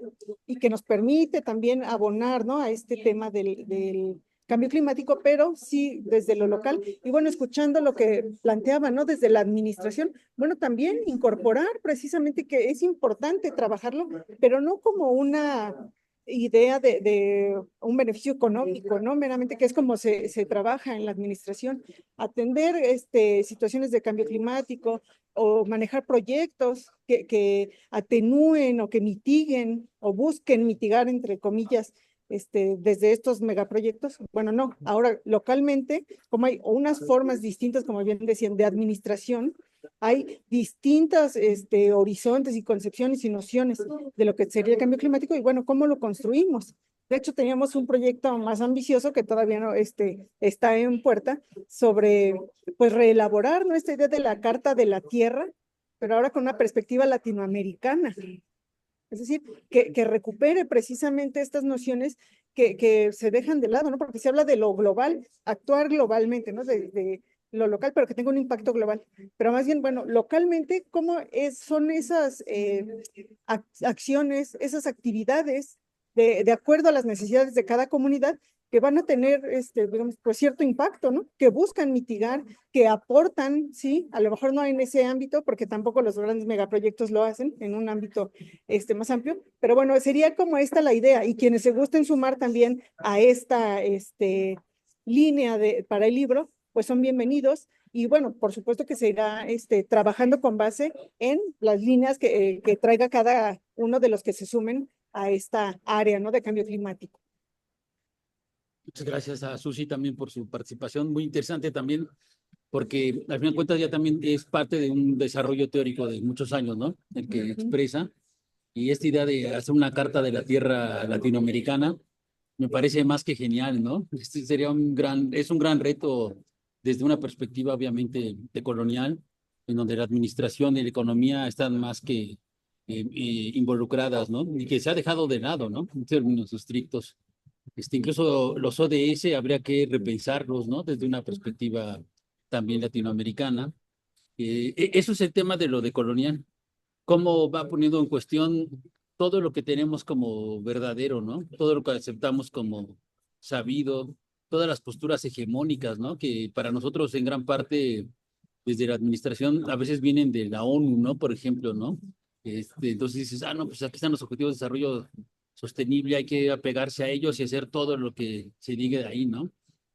y que nos permite también abonar, ¿no? A este tema del cambio climático, pero sí desde lo local. Y bueno, escuchando lo que planteaba, ¿no? Desde la administración, bueno, también incorporar precisamente que es importante trabajarlo, pero no como una idea de un beneficio económico, ¿no? Meramente que es como se trabaja en la administración, atender situaciones de cambio climático o manejar proyectos que atenúen o que mitiguen o busquen mitigar, entre comillas, desde estos megaproyectos. Bueno, no, ahora localmente, como hay unas formas distintas, como bien decían, de administración, hay distintas horizontes y concepciones y nociones de lo que sería el cambio climático y bueno, ¿cómo lo construimos? De hecho, teníamos un proyecto más ambicioso que todavía no está en puerta sobre, pues, reelaborar nuestra idea de la Carta de la Tierra, pero ahora con una perspectiva latinoamericana. Es decir, que recupere precisamente estas nociones que se dejan de lado, ¿no? Porque se habla de lo global, actuar globalmente, ¿no? De lo local, pero que tenga un impacto global. Pero más bien, bueno, localmente, ¿cómo son esas acciones, esas actividades de acuerdo a las necesidades de cada comunidad que van a tener, digamos, pues cierto impacto, ¿no? Que buscan mitigar, que aportan, sí, a lo mejor no en ese ámbito, porque tampoco los grandes megaproyectos lo hacen en un ámbito más amplio, pero bueno, sería como esta la idea, y quienes se gusten sumar también a esta línea para el libro, pues son bienvenidos, y bueno, por supuesto que se irá trabajando con base en las líneas que traiga cada uno de los que se sumen a esta área, ¿no? De cambio climático. Muchas gracias a Susi también por su participación, muy interesante también porque al final de cuentas ya también es parte de un desarrollo teórico de muchos años, ¿no? El que expresa, y esta idea de hacer una carta de la tierra latinoamericana me parece más que genial, ¿no? Este sería es un gran reto desde una perspectiva obviamente de colonial, en donde la administración y la economía están más que involucradas, ¿no? Y que se ha dejado de lado, ¿no? En términos estrictos. Incluso los ODS habría que repensarlos, ¿no? Desde una perspectiva también latinoamericana. Eso es el tema de lo de colonial. Cómo va poniendo en cuestión todo lo que tenemos como verdadero, ¿no? Todo lo que aceptamos como sabido, todas las posturas hegemónicas, ¿no? Que para nosotros en gran parte desde la administración a veces vienen de la ONU, ¿no? Por ejemplo, ¿no? Entonces dices, no, pues aquí están los objetivos de desarrollo sostenible, hay que apegarse a ellos y hacer todo lo que se diga de ahí, ¿no?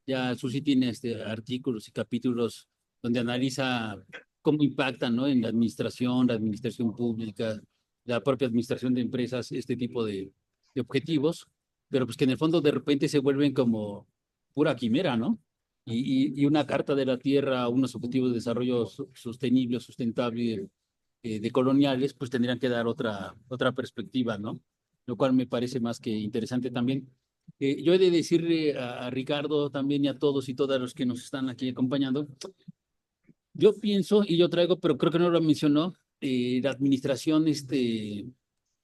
Ya Susi tiene artículos y capítulos donde analiza cómo impactan, ¿no? En la administración pública, la propia administración de empresas, este tipo de objetivos, pero pues que en el fondo de repente se vuelven como pura quimera, ¿no? Y una carta de la tierra, unos objetivos de desarrollo sostenible, sustentable de coloniales, pues tendrían que dar otra perspectiva, ¿no? Lo cual me parece más que interesante también. Yo he de decirle a Ricardo también y a todos y todas los que nos están aquí acompañando, yo pienso y yo traigo, pero creo que no lo mencionó, la administración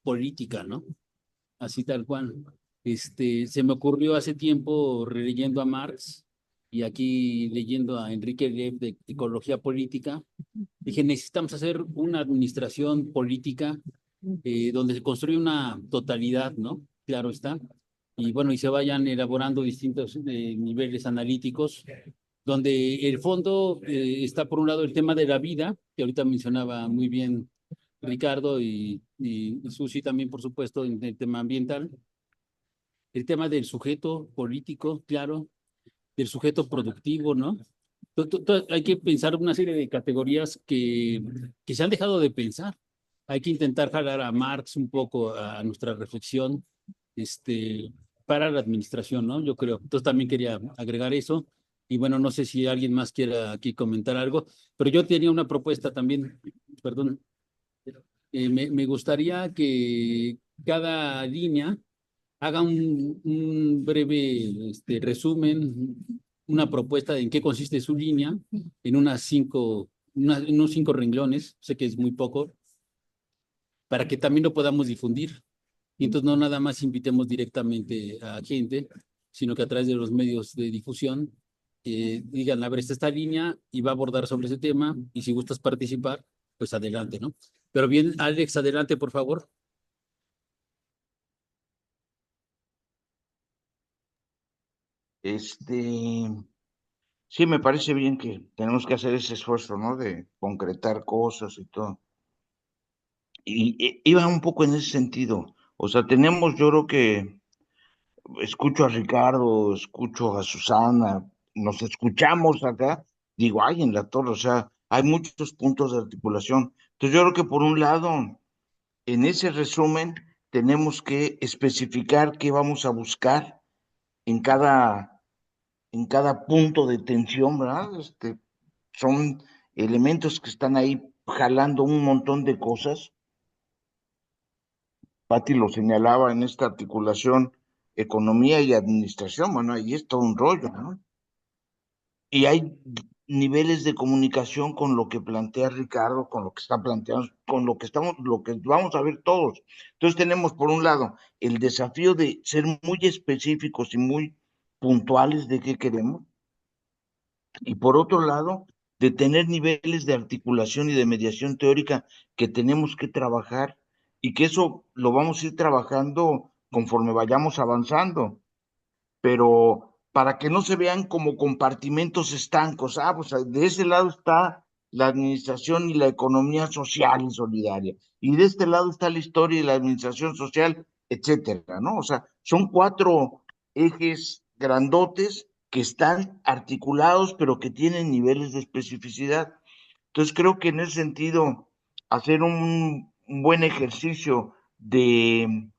política, ¿no? Así tal cual. Se me ocurrió hace tiempo releyendo a Marx y aquí leyendo a Enrique Lev de Ecología Política. Dije, necesitamos hacer una administración política donde se construye una totalidad, ¿no? Claro está. Y bueno, y se vayan elaborando distintos niveles analíticos, donde el fondo está por un lado el tema de la vida, que ahorita mencionaba muy bien Ricardo y Susi también, por supuesto, en el tema ambiental, el tema del sujeto político, claro, del sujeto productivo, ¿no? Hay que pensar una serie de categorías que se han dejado de pensar. Hay que intentar jalar a Marx un poco a nuestra reflexión para la administración, ¿no? Yo creo. Entonces también quería agregar eso. Y bueno, no sé si alguien más quiera aquí comentar algo, pero yo tenía una propuesta también, perdón. Me gustaría que cada línea haga un breve resumen, una propuesta de en qué consiste su línea, en en unos 5 renglones, sé que es muy poco, para que también lo podamos difundir. Y entonces no nada más invitemos directamente a gente, sino que a través de los medios de difusión digan, a ver, esta línea y va a abordar sobre ese tema, y si gustas participar, pues adelante, ¿no? Pero bien, Alex, adelante, por favor. Sí, me parece bien que tenemos que hacer ese esfuerzo, ¿no? De concretar cosas y todo. Y iba un poco en ese sentido. O sea, yo creo que escucho a Ricardo, escucho a Susana, nos escuchamos acá, digo, ay, en la torre, o sea, hay muchos puntos de articulación. Entonces, yo creo que por un lado, en ese resumen, tenemos que especificar qué vamos a buscar en en cada punto de tensión, ¿verdad? Son elementos que están ahí jalando un montón de cosas. Patti lo señalaba en esta articulación, economía y administración, bueno, ahí es todo un rollo, ¿no? Y hay niveles de comunicación con lo que plantea Ricardo, con lo que está planteando, con lo que vamos a ver todos. Entonces tenemos por un lado el desafío de ser muy específicos y muy puntuales de qué queremos, y por otro lado, de tener niveles de articulación y de mediación teórica que tenemos que trabajar, y que eso lo vamos a ir trabajando conforme vayamos avanzando, pero para que no se vean como compartimentos estancos. Pues de ese lado está la administración y la economía social y solidaria, y de este lado está la historia y la administración social, etcétera, ¿no? O sea, son 4 ejes grandotes que están articulados, pero que tienen niveles de especificidad. Entonces creo que en ese sentido, hacer un buen ejercicio de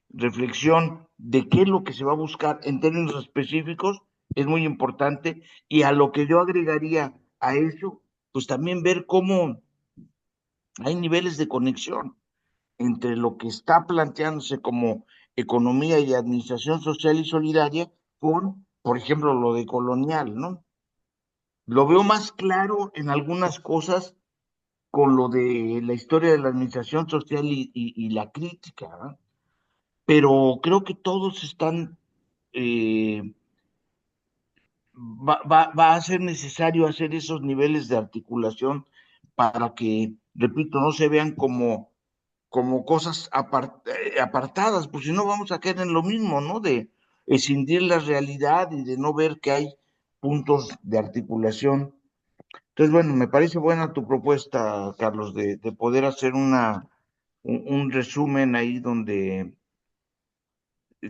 reflexión de qué es lo que se va a buscar en términos específicos es muy importante, y a lo que yo agregaría a eso, pues también ver cómo hay niveles de conexión entre lo que está planteándose como economía y administración social y solidaria con, por ejemplo, lo de colonial, ¿no? Lo veo más claro en algunas cosas con lo de la historia de la administración social y la crítica, ¿no? Pero creo que todos están, eh, va a ser necesario hacer esos niveles de articulación para que, repito, no se vean como cosas apartadas, pues si no vamos a caer en lo mismo, ¿no? De escindir la realidad y de no ver que hay puntos de articulación. Entonces, bueno, me parece buena tu propuesta, Carlos, de poder hacer un resumen ahí donde,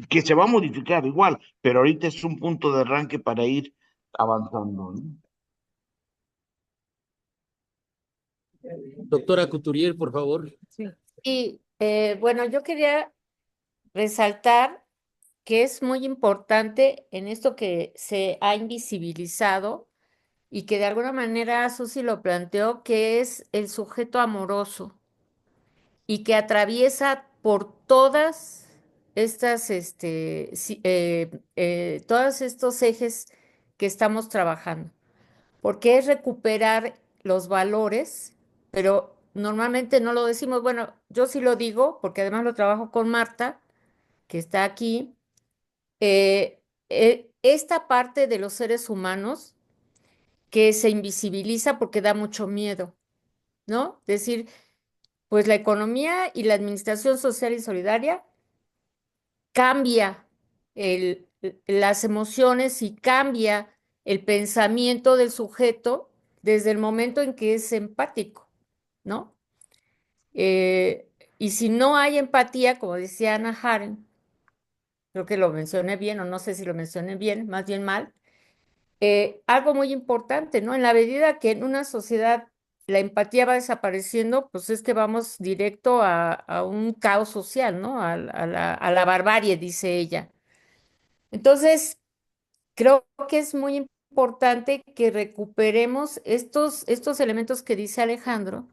que se va a modificar igual, pero ahorita es un punto de arranque para ir avanzando, ¿no? Doctora Couturier, por favor. Sí. Y bueno, yo quería resaltar que es muy importante en esto que se ha invisibilizado y que de alguna manera Susi lo planteó, que es el sujeto amoroso y que atraviesa por todas estas, todos estos ejes que estamos trabajando, porque es recuperar los valores, pero normalmente no lo decimos. Bueno, yo sí lo digo, porque además lo trabajo con Marta, que está aquí. Esta parte de los seres humanos que se invisibiliza porque da mucho miedo, ¿no? Decir, pues la economía y la administración social y solidaria cambia las emociones y cambia el pensamiento del sujeto desde el momento en que es empático, ¿no? Eh, y si no hay empatía, como decía Ana Haren, creo que lo mencioné bien o no sé si lo mencioné bien, más bien mal, algo muy importante, ¿no? En la medida que en una sociedad la empatía va desapareciendo, pues es que vamos directo a un caos social, ¿no? A la barbarie, dice ella. Entonces, creo que es muy importante que recuperemos estos elementos que dice Alejandro,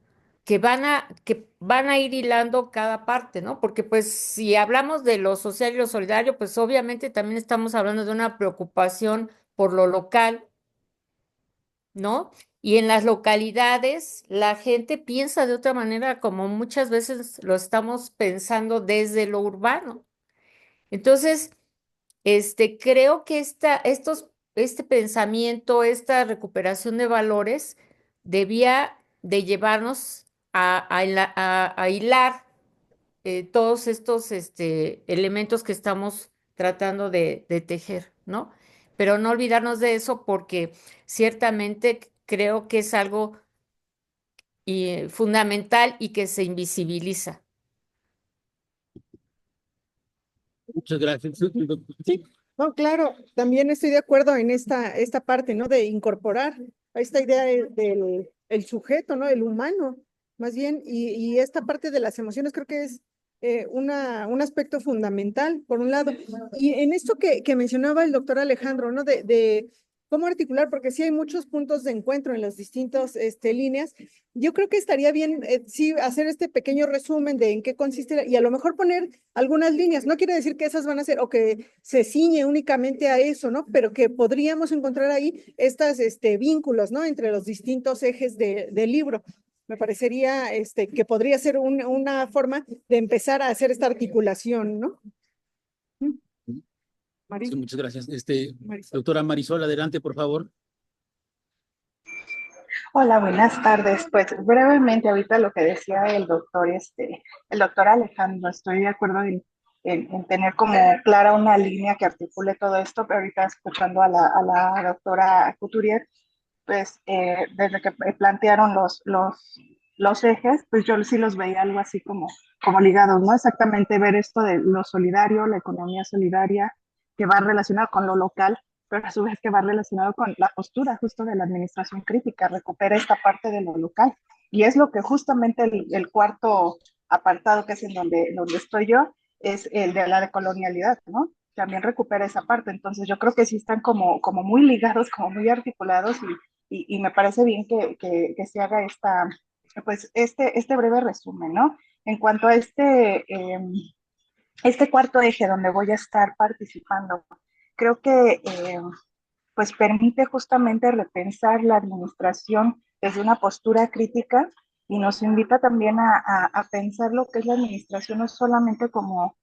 que van a ir hilando cada parte, ¿no? Porque pues si hablamos de lo social y lo solidario, pues obviamente también estamos hablando de una preocupación por lo local, ¿no? Y en las localidades la gente piensa de otra manera, como muchas veces lo estamos pensando desde lo urbano. Entonces, creo que este pensamiento, esta recuperación de valores debía de llevarnos a hilar todos estos elementos que estamos tratando de tejer, ¿no? Pero no olvidarnos de eso porque ciertamente creo que es algo fundamental y que se invisibiliza. Muchas gracias. Sí, no, claro, también estoy de acuerdo en esta parte, ¿no? De incorporar a esta idea del el sujeto, ¿no? El humano, más bien, y esta parte de las emociones creo que es un aspecto fundamental, por un lado. Y en esto que mencionaba el doctor Alejandro, ¿no? De cómo articular, porque sí hay muchos puntos de encuentro en las distintas líneas. Yo creo que estaría bien, sí, hacer este pequeño resumen de en qué consiste y a lo mejor poner algunas líneas. No quiere decir que esas van a ser o que se ciñe únicamente a eso, ¿no? Pero que podríamos encontrar ahí estas vínculos, ¿no? Entre los distintos ejes del libro. Me parecería que podría ser una forma de empezar a hacer esta articulación, ¿no? Sí, muchas gracias. Marisol. Doctora Marisol, adelante, por favor. Hola, buenas tardes. Pues brevemente ahorita lo que decía el doctor Alejandro, estoy de acuerdo en tener como clara una línea que articule todo esto, pero ahorita escuchando a la doctora Couturier, pues desde que plantearon los ejes, pues yo sí los veía algo así como ligados, ¿no? Exactamente ver esto de lo solidario, la economía solidaria, que va relacionado con lo local, pero a su vez que va relacionado con la postura justo de la administración crítica, recupera esta parte de lo local. Y es lo que justamente el cuarto apartado, que es en donde estoy yo, es el de la decolonialidad, ¿no? También recupera esa parte. Entonces yo creo que sí están como muy ligados, como muy articulados y me parece bien que se haga pues este breve resumen, ¿no? En cuanto a este cuarto eje donde voy a estar participando, creo que pues permite justamente repensar la administración desde una postura crítica y nos invita también a pensar lo que es la administración no solamente como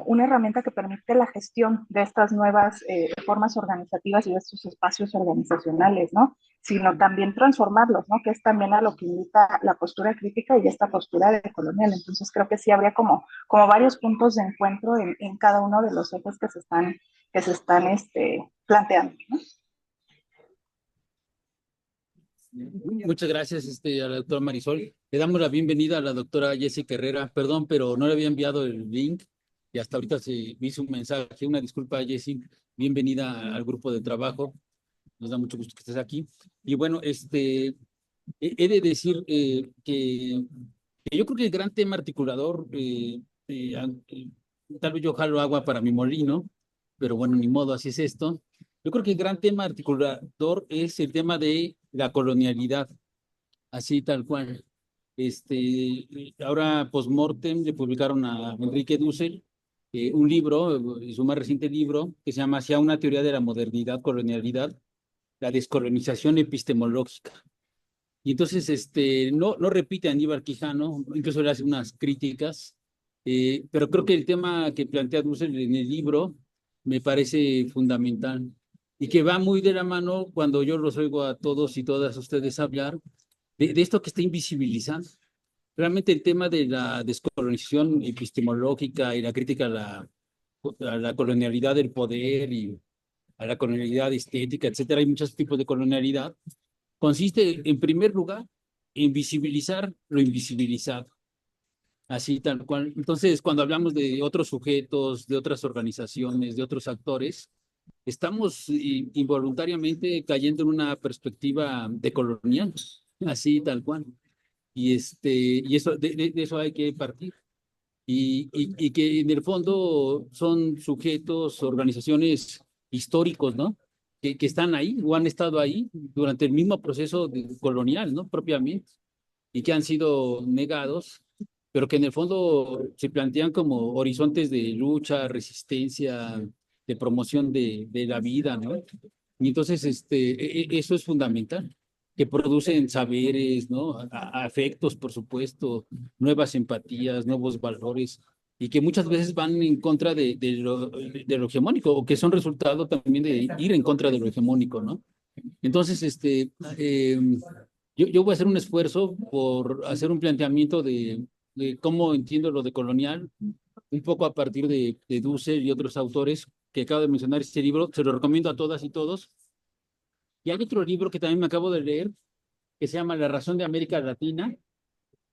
una herramienta que permite la gestión de estas nuevas formas organizativas y de estos espacios organizacionales, ¿no? Sino también transformarlos, ¿no? Que es también a lo que invita la postura crítica y esta postura de colonial. Entonces creo que sí habría como varios puntos de encuentro en cada uno de los ejes que se están planteando, ¿no? Muchas gracias a la doctora Marisol. Le damos la bienvenida a la doctora Jessica Herrera. Perdón, pero no le había enviado el link y hasta ahorita se me hizo un mensaje. Una disculpa, Jessica. Bienvenida al grupo de trabajo. Nos da mucho gusto que estés aquí. Y bueno, he de decir que yo creo que el gran tema articulador, tal vez yo jalo agua para mi molino, pero bueno, ni modo, así es esto. Yo creo que el gran tema articulador es el tema de la colonialidad, así tal cual. Ahora, post-mortem, le publicaron a Enrique Dussel un libro, su más reciente libro, que se llama Hacia una teoría de la modernidad, colonialidad, la descolonización epistemológica. Y entonces, no repite a Aníbal Quijano, incluso le hace unas críticas, pero creo que el tema que plantea Dussel en el libro me parece fundamental y que va muy de la mano cuando yo los oigo a todos y todas ustedes hablar de esto que está invisibilizando. Realmente el tema de la descolonización epistemológica y la crítica a la colonialidad del poder y a la colonialidad estética, etcétera, hay muchos tipos de colonialidad, consiste en primer lugar en visibilizar lo invisibilizado, así tal cual. Entonces, cuando hablamos de otros sujetos, de otras organizaciones, de otros actores, estamos involuntariamente cayendo en una perspectiva decolonial, así tal cual. Y eso, de eso hay que partir. Y que en el fondo son sujetos, organizaciones históricos, ¿no? Que están ahí o han estado ahí durante el mismo proceso colonial, ¿no? Propiamente, y que han sido negados, pero que en el fondo se plantean como horizontes de lucha, resistencia, de promoción de la vida, ¿no? Y entonces, eso es fundamental, que producen saberes, ¿no? Afectos, por supuesto, nuevas empatías, nuevos valores, y que muchas veces van en contra de lo hegemónico, o que son resultado también de ir en contra de lo hegemónico, ¿no? Entonces, yo voy a hacer un esfuerzo por hacer un planteamiento de cómo entiendo lo de colonial, un poco a partir de Dussel y otros autores que acabo de mencionar este libro, se lo recomiendo a todas y todos. Y hay otro libro que también me acabo de leer, que se llama La razón de América Latina,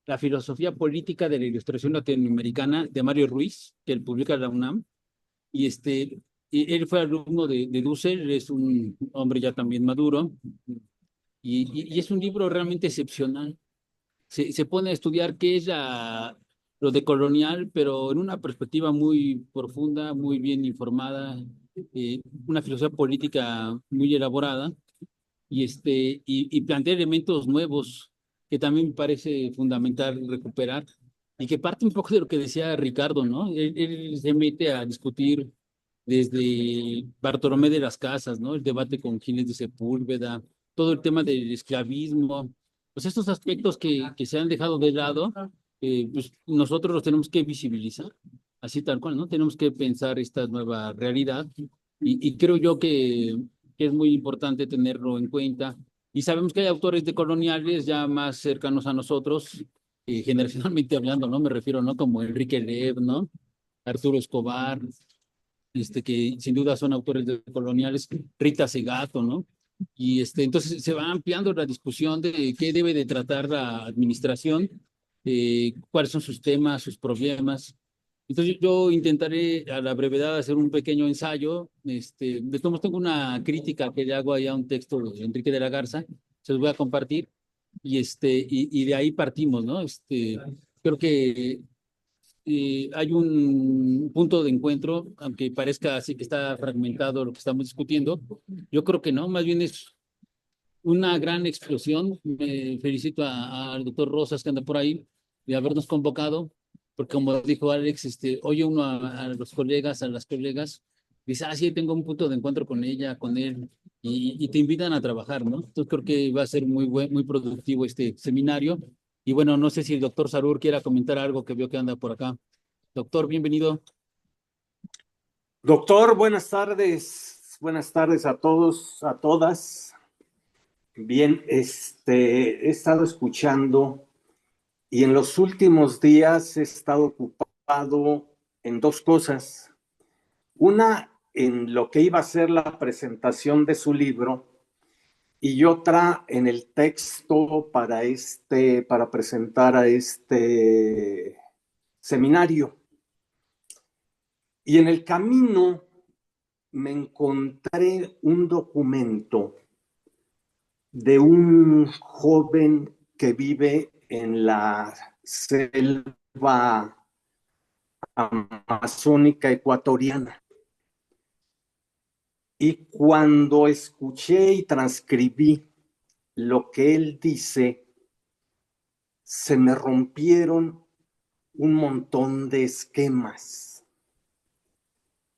la filosofía política de la ilustración latinoamericana, de Mario Ruiz, que él publica en la UNAM. Y él fue alumno de Dussel, es un hombre ya también maduro, y es un libro realmente excepcional. Se pone a estudiar qué es lo de colonial, pero en una perspectiva muy profunda, muy bien informada, una filosofía política muy elaborada, y plantea elementos nuevos que también me parece fundamental recuperar, y que parte un poco de lo que decía Ricardo, ¿no? Él se mete a discutir desde Bartolomé de las Casas, ¿no? El debate con Gines de Sepúlveda, todo el tema del esclavismo, pues estos aspectos que se han dejado de lado, pues nosotros los tenemos que visibilizar, así tal cual, ¿no? Tenemos que pensar esta nueva realidad, y creo yo que es muy importante tenerlo en cuenta. Y sabemos que hay autores decoloniales ya más cercanos a nosotros, generacionalmente hablando, ¿no? Me refiero, ¿no? Como Enrique Lev, ¿no? Arturo Escobar, que sin duda son autores decoloniales, Rita Segato, ¿no? Y entonces se va ampliando la discusión de qué debe de tratar la administración, cuáles son sus temas, sus problemas. Entonces yo intentaré a la brevedad hacer un pequeño ensayo. De todos modos tengo una crítica que le hago ahí a un texto de Enrique de la Garza, se los voy a compartir, y de ahí partimos, ¿no? Creo que hay un punto de encuentro, aunque parezca así que está fragmentado lo que estamos discutiendo. Yo creo que no, más bien es una gran explosión. Me felicito al doctor Rosas que anda por ahí de habernos convocado, porque como dijo Alex, oye uno a los colegas, a las colegas, dice, ah, sí, tengo un punto de encuentro con ella, con él, y te invitan a trabajar, ¿no? Entonces creo que va a ser muy productivo este seminario. Y bueno, no sé si el doctor Sarur quiera comentar algo que veo que anda por acá. Doctor, bienvenido. Doctor, buenas tardes. Buenas tardes a todos, a todas. Bien, he estado escuchando y en los últimos días he estado ocupado en dos cosas. Una, en lo que iba a ser la presentación de su libro y otra en el texto para presentar a este seminario. Y en el camino me encontré un documento de un joven que vive en la selva amazónica ecuatoriana. Y cuando escuché y transcribí lo que él dice, se me rompieron un montón de esquemas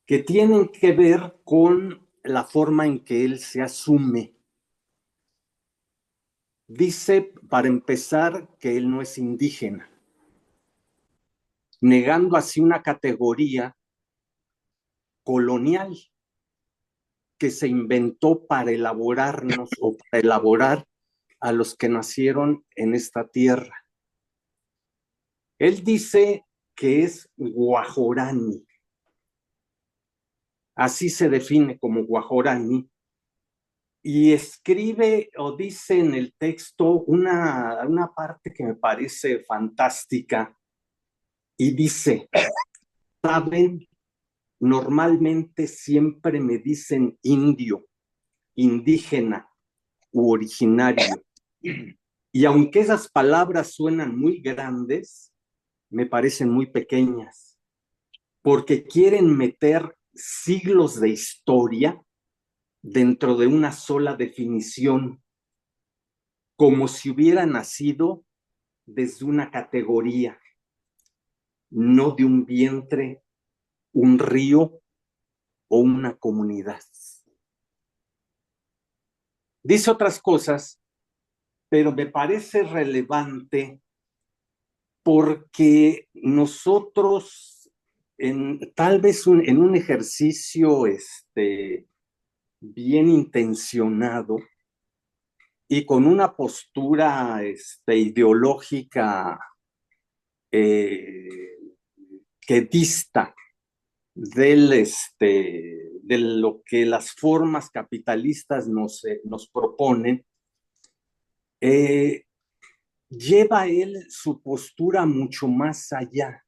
que tienen que ver con la forma en que él se asume. Dice, para empezar, que él no es indígena, negando así una categoría colonial que se inventó para elaborarnos o para elaborar a los que nacieron en esta tierra. Él dice que es guajorani. Así se define como guajorani. Y escribe o dice en el texto una parte que me parece fantástica. Y dice, ¿saben? Normalmente siempre me dicen indio, indígena u originario. Y aunque esas palabras suenan muy grandes, me parecen muy pequeñas, porque quieren meter siglos de historia dentro de una sola definición, como si hubiera nacido desde una categoría, no de un vientre, un río o una comunidad. Dice otras cosas, pero me parece relevante porque nosotros, tal vez en un ejercicio bien intencionado y con una postura ideológica que dista de lo que las formas capitalistas nos proponen, lleva él su postura mucho más allá.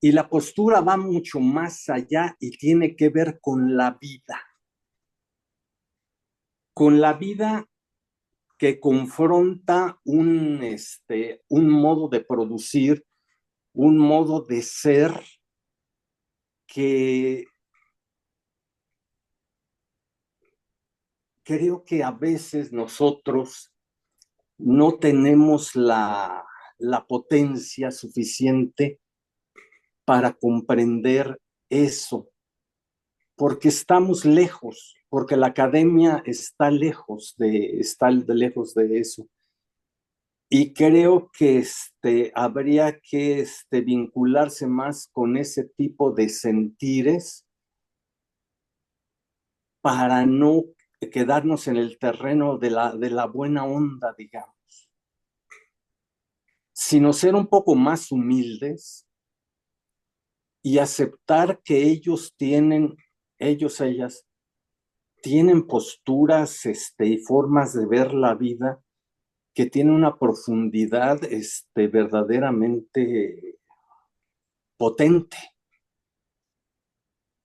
Y la postura va mucho más allá y tiene que ver con la vida. Con la vida que confronta un modo de producir, un modo de ser que creo que a veces nosotros no tenemos la potencia suficiente para comprender eso, porque estamos lejos, porque la academia está lejos de eso. Y creo que habría que vincularse más con ese tipo de sentires para no quedarnos en el terreno de la buena onda, digamos, sino ser un poco más humildes y aceptar que ellas, tienen posturas y formas de ver la vida que tienen una profundidad verdaderamente potente.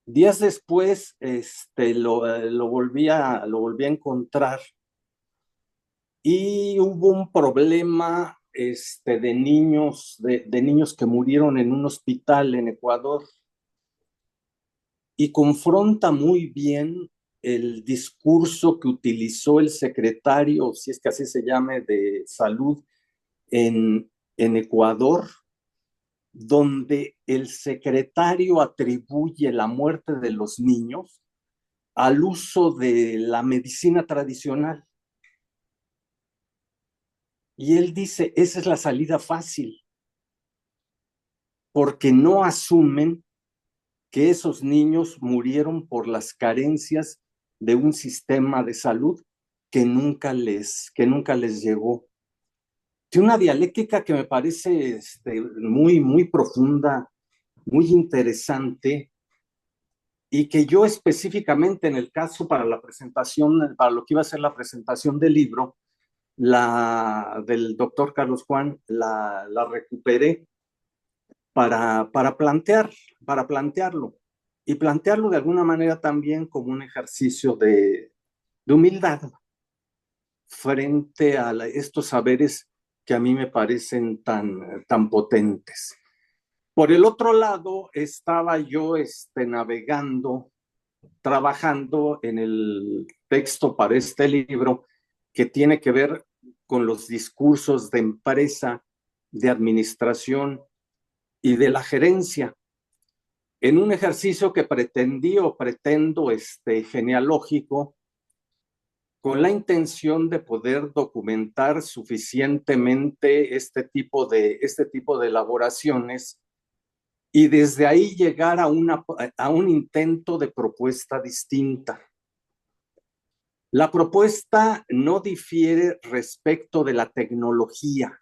Días después lo volví a encontrar y hubo un problema de niños que murieron en un hospital en Ecuador y confronta muy bien el discurso que utilizó el secretario, si es que así se llame, de salud en Ecuador, donde el secretario atribuye la muerte de los niños al uso de la medicina tradicional. Y él dice, esa es la salida fácil, porque no asumen que esos niños murieron por las carencias de un sistema de salud que nunca les llegó. Tiene una dialéctica que me parece muy, muy profunda, muy interesante, y que yo específicamente en el caso para la presentación, para lo que iba a ser la presentación del libro, del doctor Carlos Juan, la recuperé para plantearlo, y plantearlo de alguna manera también como un ejercicio de humildad frente a estos saberes que a mí me parecen tan potentes. Por el otro lado, estaba yo navegando, trabajando en el texto para este libro que tiene que ver con los discursos de empresa, de administración y de la gerencia, en un ejercicio que pretendo genealógico, con la intención de poder documentar suficientemente este tipo de elaboraciones y desde ahí llegar a un intento de propuesta distinta. La propuesta no difiere respecto de la tecnología,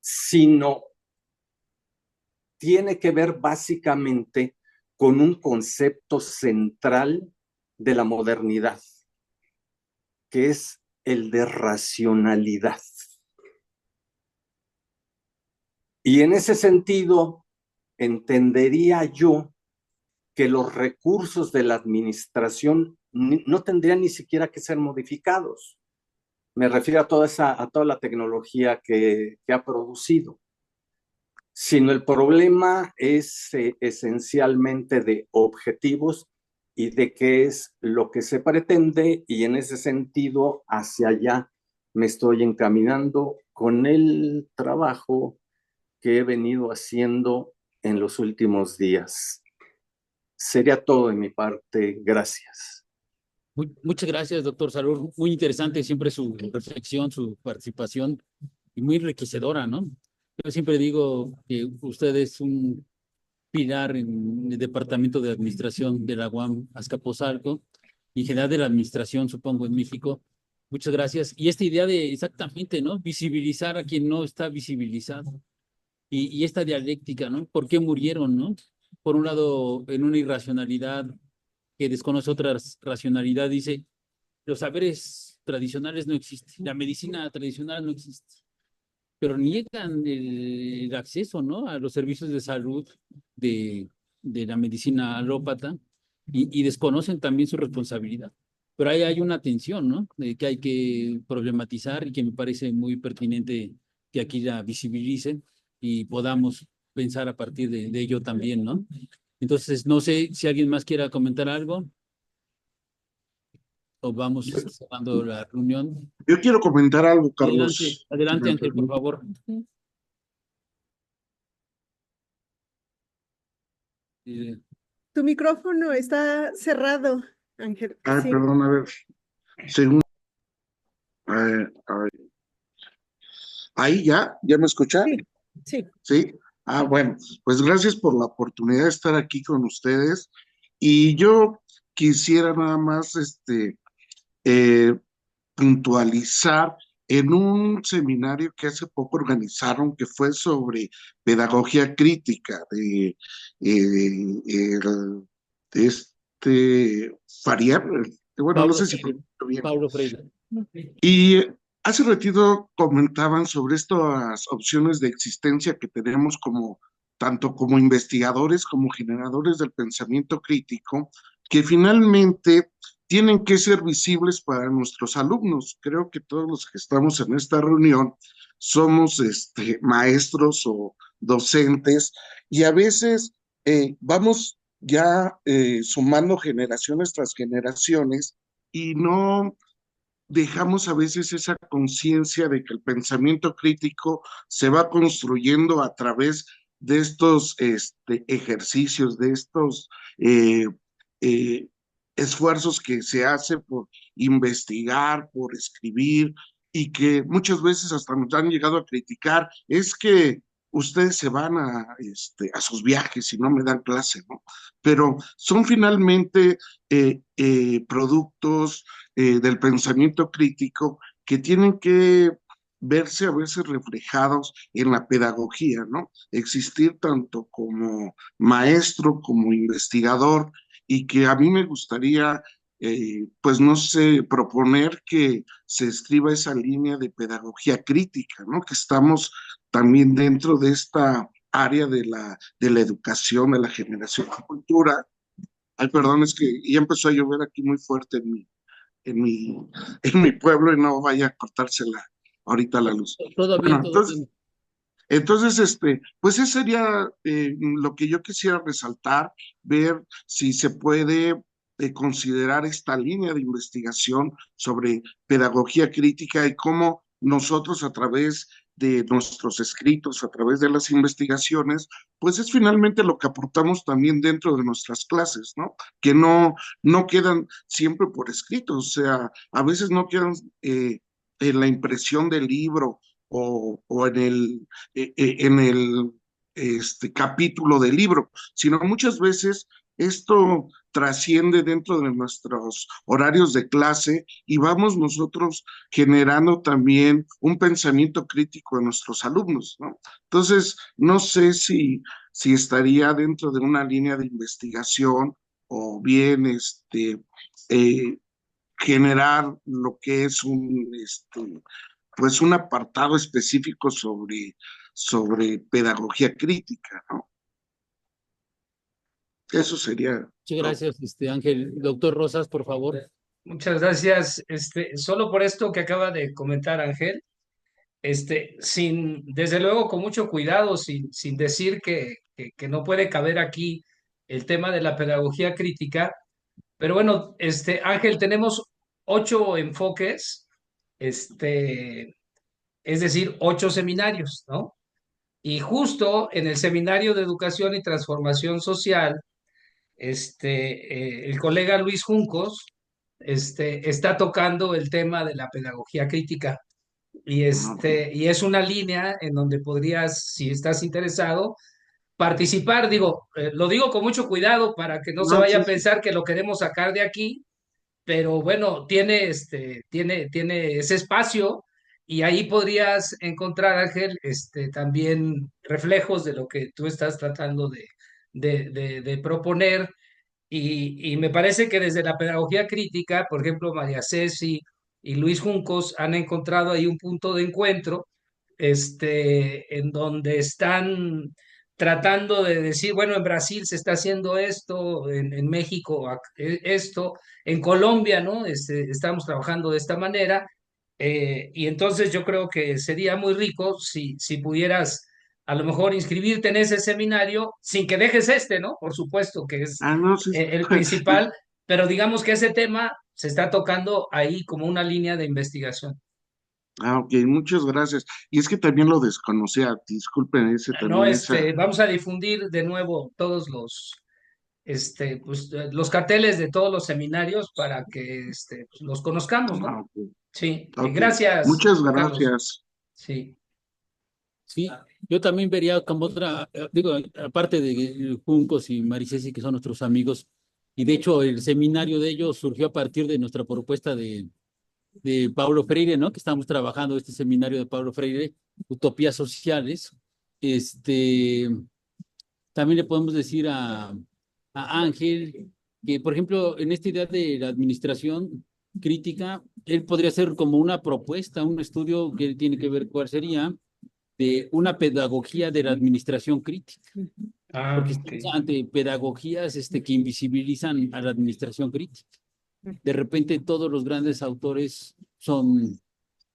sino tiene que ver básicamente con un concepto central de la modernidad, que es el de racionalidad. Y en ese sentido, entendería yo que los recursos de la administración no tendrían ni siquiera que ser modificados. Me refiero a toda la tecnología que ha producido, sino el problema es esencialmente de objetivos y de qué es lo que se pretende, y en ese sentido hacia allá me estoy encaminando con el trabajo que he venido haciendo en los últimos días. Sería todo de mi parte. Gracias. Muchas gracias, doctor Salur. Muy interesante siempre su reflexión, su participación, y muy enriquecedora, ¿no? Yo siempre digo que usted es un pilar en el Departamento de Administración de la UAM Azcapotzalco y en general de la administración, supongo, en México. Muchas gracias. Y esta idea de exactamente, ¿no? Visibilizar a quien no está visibilizado. Y esta dialéctica, ¿no? ¿Por qué murieron, no? Por un lado, en una irracionalidad que desconoce otra racionalidad, dice, los saberes tradicionales no existen, la medicina tradicional no existe, pero niegan el acceso, ¿no? A los servicios de salud de la medicina alópata y desconocen también su responsabilidad. Pero ahí hay una tensión, ¿no? Que hay que problematizar y que me parece muy pertinente que aquí la visibilicen y podamos pensar a partir de ello también, ¿no? Entonces, no sé si alguien más quiera comentar algo o vamos cerrando la reunión. Yo quiero comentar algo, Adelante, Carlos. adelante, Ángel, por favor. Tu micrófono está cerrado, Ángel. Ay, Sí. perdón, a ver. Según. A ver. Ahí ya me escucha. Sí, sí. Sí. Bueno, pues gracias por la oportunidad de estar aquí con ustedes. Y yo quisiera nada más eh, puntualizar en un seminario que hace poco organizaron, que fue sobre pedagogía crítica de Fariar, bueno, no sé si pronuncio bien. Paulo Freire. Y hace ratito comentaban sobre estas opciones de existencia que tenemos tanto como investigadores como generadores del pensamiento crítico, que finalmente tienen que ser visibles para nuestros alumnos. Creo que todos los que estamos en esta reunión somos maestros o docentes, y a veces vamos ya sumando generaciones tras generaciones y no dejamos a veces esa conciencia de que el pensamiento crítico se va construyendo a través de estos ejercicios, de estos eh, eh, esfuerzos que se hace por investigar, por escribir, y que muchas veces hasta nos han llegado a criticar, es que ustedes se van a sus viajes y no me dan clase, ¿no? Pero son finalmente productos del pensamiento crítico que tienen que verse a veces reflejados en la pedagogía, ¿no? Existir tanto como maestro, como investigador, y que a mí me gustaría, pues no sé, proponer que se escriba esa línea de pedagogía crítica, ¿no? Que estamos también dentro de esta área de la educación, de la generación de cultura. Ay, perdón, es que ya empezó a llover aquí muy fuerte en mi, en mi pueblo y no vaya a cortársela ahorita la luz. Todo bien, Bueno, todo bien. entonces, pues ese sería lo que yo quisiera resaltar, ver si se puede considerar esta línea de investigación sobre pedagogía crítica y cómo nosotros a través de nuestros escritos, a través de las investigaciones, pues es finalmente lo que aportamos también dentro de nuestras clases, ¿no? Que no quedan siempre por escrito, o sea, a veces no quedan en la impresión del libro o en el capítulo del libro, sino muchas veces esto trasciende dentro de nuestros horarios de clase y vamos nosotros generando también un pensamiento crítico en nuestros alumnos, ¿no? Entonces, no sé si estaría dentro de una línea de investigación o bien eh, generar lo que es pues un apartado específico sobre pedagogía crítica, ¿no? Eso sería Muchas todo. gracias, Ángel. Doctor Rosas, por favor. Muchas gracias. Solo por esto que acaba de comentar Ángel, desde luego con mucho cuidado, sin decir que no puede caber aquí el tema de la pedagogía crítica, pero bueno, Ángel, tenemos 8 enfoques, es decir, 8 seminarios, ¿no? Y justo en el Seminario de Educación y Transformación Social, el colega Luis Juncos, está tocando el tema de la pedagogía crítica. Y es una línea en donde podrías, si estás interesado, participar. Lo digo con mucho cuidado para que no se No, vaya sí, a sí. pensar que lo queremos sacar de aquí, pero bueno, tiene ese espacio y ahí podrías encontrar, Ángel, también reflejos de lo que tú estás tratando de proponer. Y me parece que desde la pedagogía crítica, por ejemplo, María Ceci y Luis Juncos han encontrado ahí un punto de encuentro, en donde están tratando de decir, bueno, en Brasil se está haciendo esto, en México esto, en Colombia, ¿no? Estamos trabajando de esta manera. Y entonces yo creo que sería muy rico si pudieras a lo mejor inscribirte en ese seminario sin que dejes ¿no? Por supuesto, que es No, sí, sí. el principal, pero digamos que ese tema se está tocando ahí como una línea de investigación. Ok, muchas gracias. Y es que también lo desconocía, disculpen ese No, también, esa. vamos a difundir de nuevo todos los carteles de todos los seminarios para que pues, los conozcamos, ¿no? Ok, Sí, ok. gracias, Muchas Carlos. gracias. Sí. Sí, yo también vería como otra, digo, aparte de Juncos y Maricesi, que son nuestros amigos, y de hecho el seminario de ellos surgió a partir de nuestra propuesta de Paulo Freire, ¿no? Que estamos trabajando este seminario de Paulo Freire, Utopías Sociales. También le podemos decir a Ángel que, por ejemplo, en esta idea de la administración crítica, él podría ser como una propuesta, un estudio que tiene que ver cuál sería de una pedagogía de la administración crítica, porque Ok. estamos ante pedagogías que invisibilizan a la administración crítica. De repente todos los grandes autores son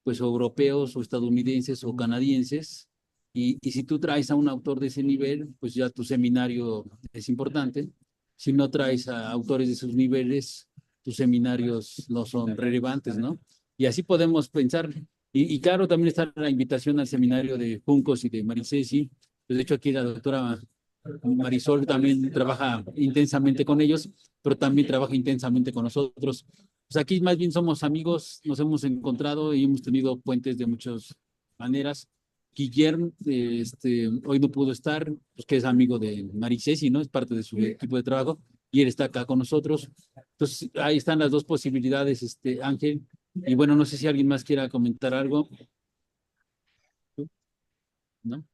pues europeos o estadounidenses o canadienses, y si tú traes a un autor de ese nivel, pues ya tu seminario es importante. si no traes a autores de sus niveles, tus seminarios no son relevantes, ¿no? Y así podemos pensar. Y claro, también está la invitación al seminario de Juncos y de Maricesi. Pues de hecho, aquí la doctora Marisol también trabaja intensamente con ellos, pero también trabaja intensamente con nosotros. Pues aquí más bien somos amigos, nos hemos encontrado y hemos tenido puentes de muchas maneras. Guillermo, hoy no pudo estar, pues que es amigo de Maricesi, ¿no? Es parte de su equipo de trabajo y él está acá con nosotros. Entonces, ahí están las dos posibilidades, Ángel. Y bueno, no sé si alguien más quiera comentar algo, ¿no?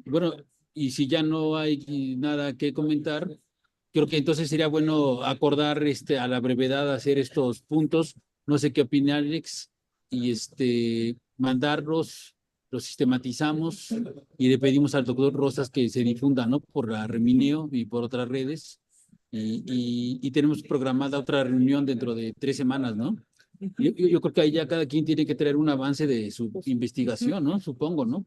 Bueno, y si ya no hay nada que comentar, creo que entonces sería bueno acordar a la brevedad hacer estos puntos. No sé qué opina Alex, y mandarlos, los sistematizamos y le pedimos al doctor Rosas que se difunda, ¿no? Por la Remineo y por otras redes. Y tenemos programada otra reunión dentro de 3 semanas, ¿no? Yo creo que ahí ya cada quien tiene que traer un avance de su investigación, ¿no? Supongo, ¿no?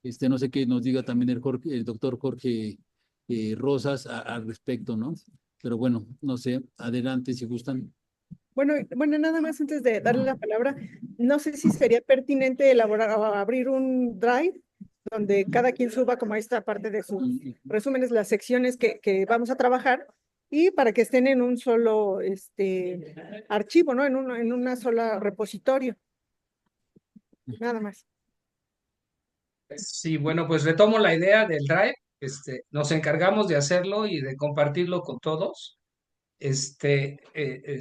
No sé qué nos diga también el doctor Jorge Rosas al respecto, ¿no? Pero bueno, no sé, adelante si gustan. Bueno, nada más antes de darle la palabra, no sé si sería pertinente elaborar o abrir un drive donde cada quien suba como esta parte de sus resúmenes, las secciones que vamos a trabajar y para que estén en un solo archivo, ¿no? En una sola repositorio. Nada más. Sí, bueno, pues retomo la idea del Drive. Nos encargamos de hacerlo y de compartirlo con todos.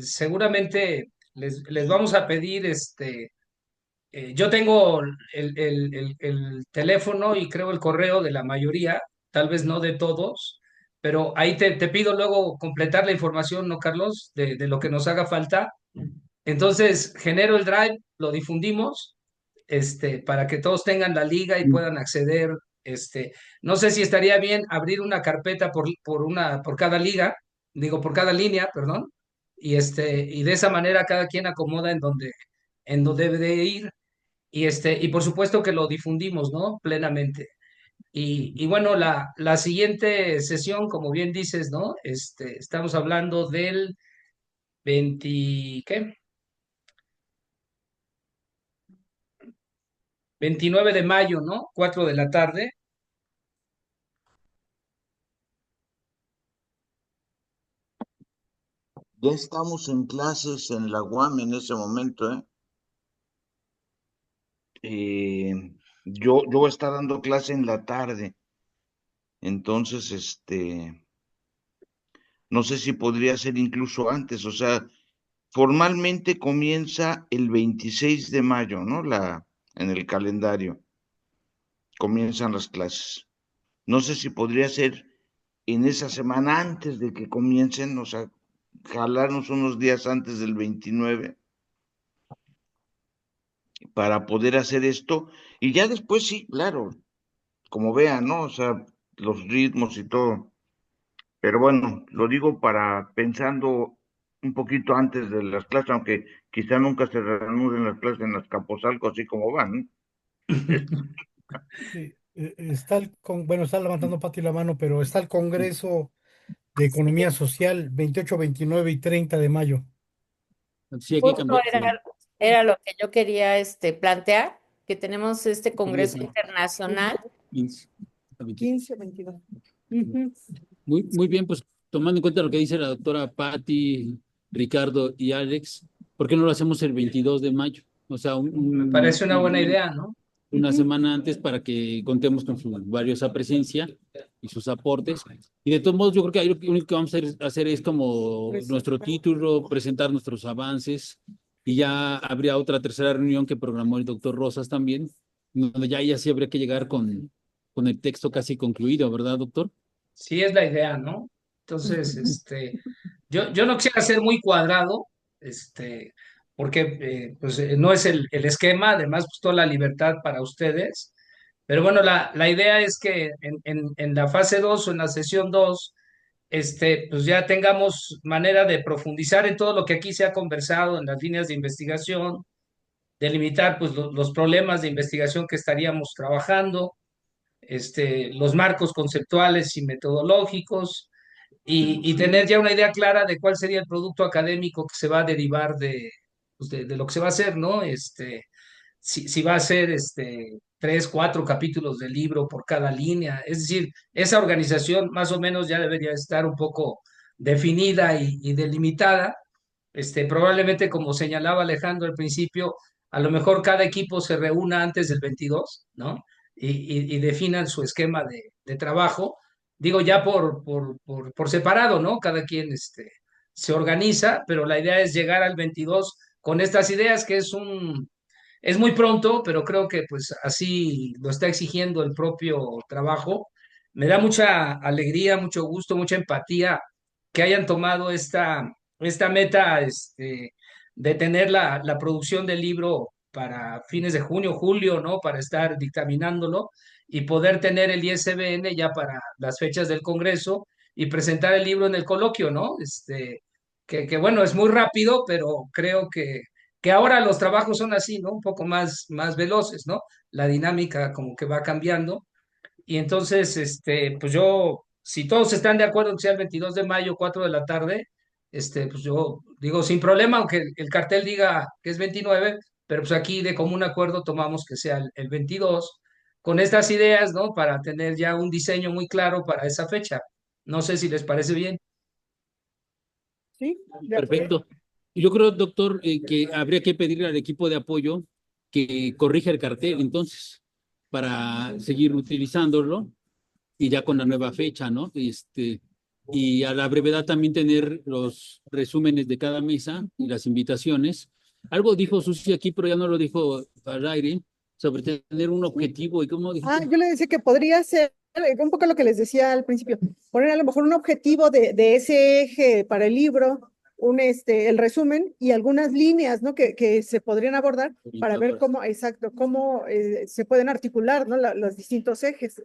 Seguramente les vamos a pedir, yo tengo el teléfono y creo el correo de la mayoría, tal vez no de todos, pero ahí te pido luego completar la información, ¿no, Carlos? De lo que nos haga falta. Entonces, genero el Drive, lo difundimos, para que todos tengan la liga y puedan acceder. Este, no sé si estaría bien abrir una carpeta por cada liga, digo, por cada línea, perdón, y de esa manera cada quien acomoda en donde debe de ir, y por supuesto que lo difundimos, ¿no? Plenamente. Y bueno, la siguiente sesión, como bien dices, ¿no? Estamos hablando del 20, ¿qué? 29 de mayo, ¿no? 4 de la tarde. Ya estamos en clases en la UAM en ese momento, ¿eh? Yo voy a estar dando clase en la tarde, entonces, no sé si podría ser incluso antes, o sea, formalmente comienza el 26 de mayo, ¿no? En el calendario comienzan las clases. No sé si podría ser en esa semana antes de que comiencen, o sea, jalarnos unos días antes del 29 para poder hacer esto. Y ya después sí, claro, como vean, ¿no? O sea, los ritmos y todo. Pero bueno, lo digo para pensando un poquito antes de las clases, aunque quizá nunca se reanuden las clases en las Capozalco, así como van, ¿no? Sí, bueno, está levantando Pati la mano, pero está el Congreso de Economía Social 28, 29 y 30 de mayo. Sí, hay que Justo cambiar. era lo que yo quería plantear, que tenemos este Congreso Sí. Internacional. 15. 15 o 22. Muy bien, pues tomando en cuenta lo que dice la doctora Patti, Ricardo y Alex, ¿por qué no lo hacemos el 22 de mayo? O sea, Me parece una buena idea, ¿no? una semana antes para que contemos con su valiosa presencia y sus aportes. Y de todos modos, yo creo que ahí lo único que vamos a hacer es como nuestro título, presentar nuestros avances, y ya habría otra tercera reunión que programó el doctor Rosas también, donde ya sí habría que llegar con el texto casi concluido, ¿verdad, doctor? Sí es la idea, ¿no? Entonces, yo no quisiera ser muy cuadrado, porque pues, no es el esquema, además, pues toda la libertad para ustedes. Pero bueno, la idea es que en la fase 2 o en la sesión 2 pues ya tengamos manera de profundizar en todo lo que aquí se ha conversado en las líneas de investigación, delimitar pues los problemas de investigación que estaríamos trabajando, los marcos conceptuales y metodológicos, y tener ya una idea clara de cuál sería el producto académico que se va a derivar pues, de lo que se va a hacer, ¿no? Si va a ser 3, 4 capítulos del libro por cada línea. Es decir, esa organización más o menos ya debería estar un poco definida y delimitada. Probablemente, como señalaba Alejandro al principio, a lo mejor cada equipo se reúna antes del 22, ¿no? Y definan su esquema de trabajo. Digo, ya por separado, ¿no? Cada quien se organiza, pero la idea es llegar al 22 con estas ideas, que es muy pronto, pero creo que pues así lo está exigiendo el propio trabajo. Me da mucha alegría, mucho gusto, mucha empatía que hayan tomado esta meta de tener la producción del libro para fines de junio, julio, ¿no? Para estar dictaminándolo y poder tener el ISBN ya para las fechas del Congreso y presentar el libro en el coloquio, ¿no? Que bueno, es muy rápido, pero creo que ahora los trabajos son así, ¿no? Un poco más veloces, ¿no? La dinámica como que va cambiando. Y entonces, pues yo, si todos están de acuerdo en que sea el 22 de mayo, 4 de la tarde, pues yo digo sin problema, aunque el cartel diga que es 29, pero pues aquí de común acuerdo tomamos que sea el 22, con estas ideas, ¿no? Para tener ya un diseño muy claro para esa fecha. No sé si les parece bien. Sí, de acuerdo. Perfecto. Yo creo, doctor, que habría que pedirle al equipo de apoyo que corrija el cartel, entonces, para seguir utilizándolo y ya con la nueva fecha, ¿no? Y a la brevedad también tener los resúmenes de cada mesa y las invitaciones. Algo dijo Susi aquí, pero ya no lo dijo al aire, sobre tener un objetivo y cómo dijo. Yo le decía que podría ser un poco lo que les decía al principio, poner a lo mejor un objetivo de ese eje para el libro, el resumen y algunas líneas, ¿no? Que se podrían abordar para ver cómo, exacto, cómo se pueden articular, ¿no? Los distintos ejes.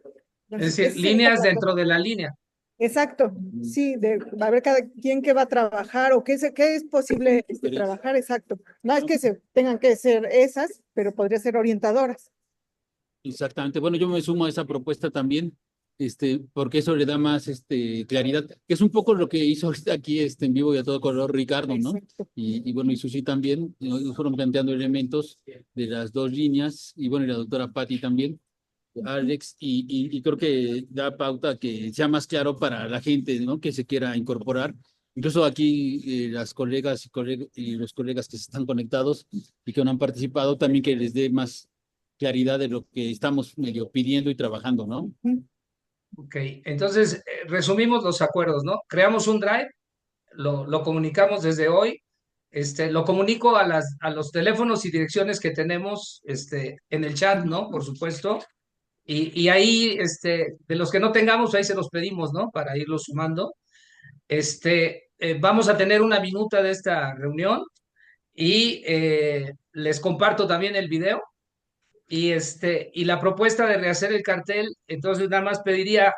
Es decir, líneas dentro de la línea. Exacto, sí, va a haber cada quien que va a trabajar o qué es posible trabajar, exacto. No es que tengan que ser esas, pero podría ser orientadoras. Exactamente. Bueno, yo me sumo a esa propuesta también, porque eso le da más claridad, que es un poco lo que hizo ahorita aquí en vivo y a todo color Ricardo, ¿no? Y bueno, y Susi también, nos fueron planteando elementos de las dos líneas, y bueno, y la doctora Patti también, Alex, y creo que da pauta que sea más claro para la gente, ¿no? Que se quiera incorporar. Incluso aquí las colegas y los colegas que se están conectados y que no han participado, también que les dé más claridad de lo que estamos medio pidiendo y trabajando, ¿no? Ok, entonces resumimos los acuerdos, ¿no? Creamos un drive, lo comunicamos desde hoy, lo comunico a los teléfonos y direcciones que tenemos en el chat, ¿no? Por supuesto. Y ahí, de los que no tengamos, ahí se los pedimos, ¿no? Para irlos sumando. Vamos a tener una minuta de esta reunión y les comparto también el video y la propuesta de rehacer el cartel. Entonces nada más pediría,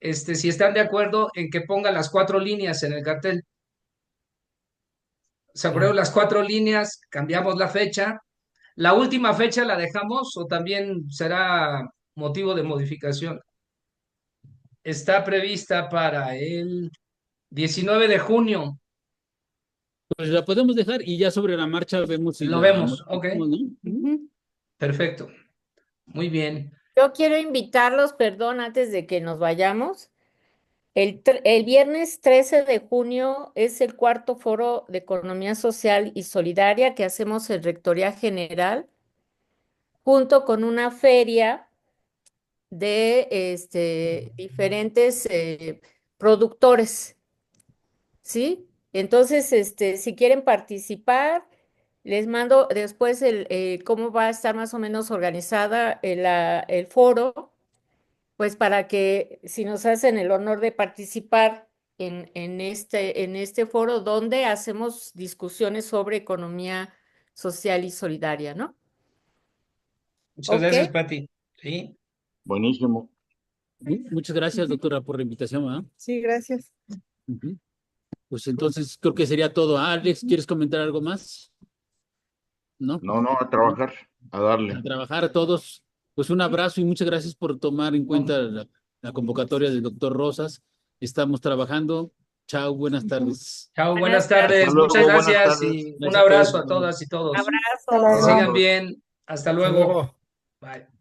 si están de acuerdo en que pongan las 4 líneas en el cartel. Se aprueban las 4 líneas, cambiamos la fecha. ¿La última fecha la dejamos o también será motivo de modificación? Está prevista para el 19 de junio. Pues la podemos dejar y ya sobre la marcha vemos si Lo la vemos, ok. ¿no? Perfecto. Muy bien. Yo quiero invitarlos, perdón, antes de que nos vayamos. El viernes 13 de junio es el cuarto foro de Economía Social y Solidaria que hacemos en Rectoría General, junto con una feria de diferentes productores, ¿sí? Entonces, si quieren participar, les mando después cómo va a estar más o menos organizada el foro, pues para que si nos hacen el honor de participar en este foro donde hacemos discusiones sobre economía social y solidaria, ¿no? Muchas gracias, Pati. Sí. Buenísimo. Muchas gracias, doctora, por la invitación, ¿verdad? Sí, gracias. Pues entonces creo que sería todo. Alex, ¿quieres comentar algo más? No, a trabajar, a darle. A trabajar a todos. Pues un abrazo y muchas gracias por tomar en cuenta la convocatoria del doctor Rosas. Estamos trabajando Chao, buenas tardes. Chao, Buenas buenas tardes. Hasta luego, Muchas buenas gracias tardes. y un Gracias a abrazo todos. a todas y todos. Abrazos. Hasta Que luego. sigan bien. Hasta Hasta luego. luego. Bye.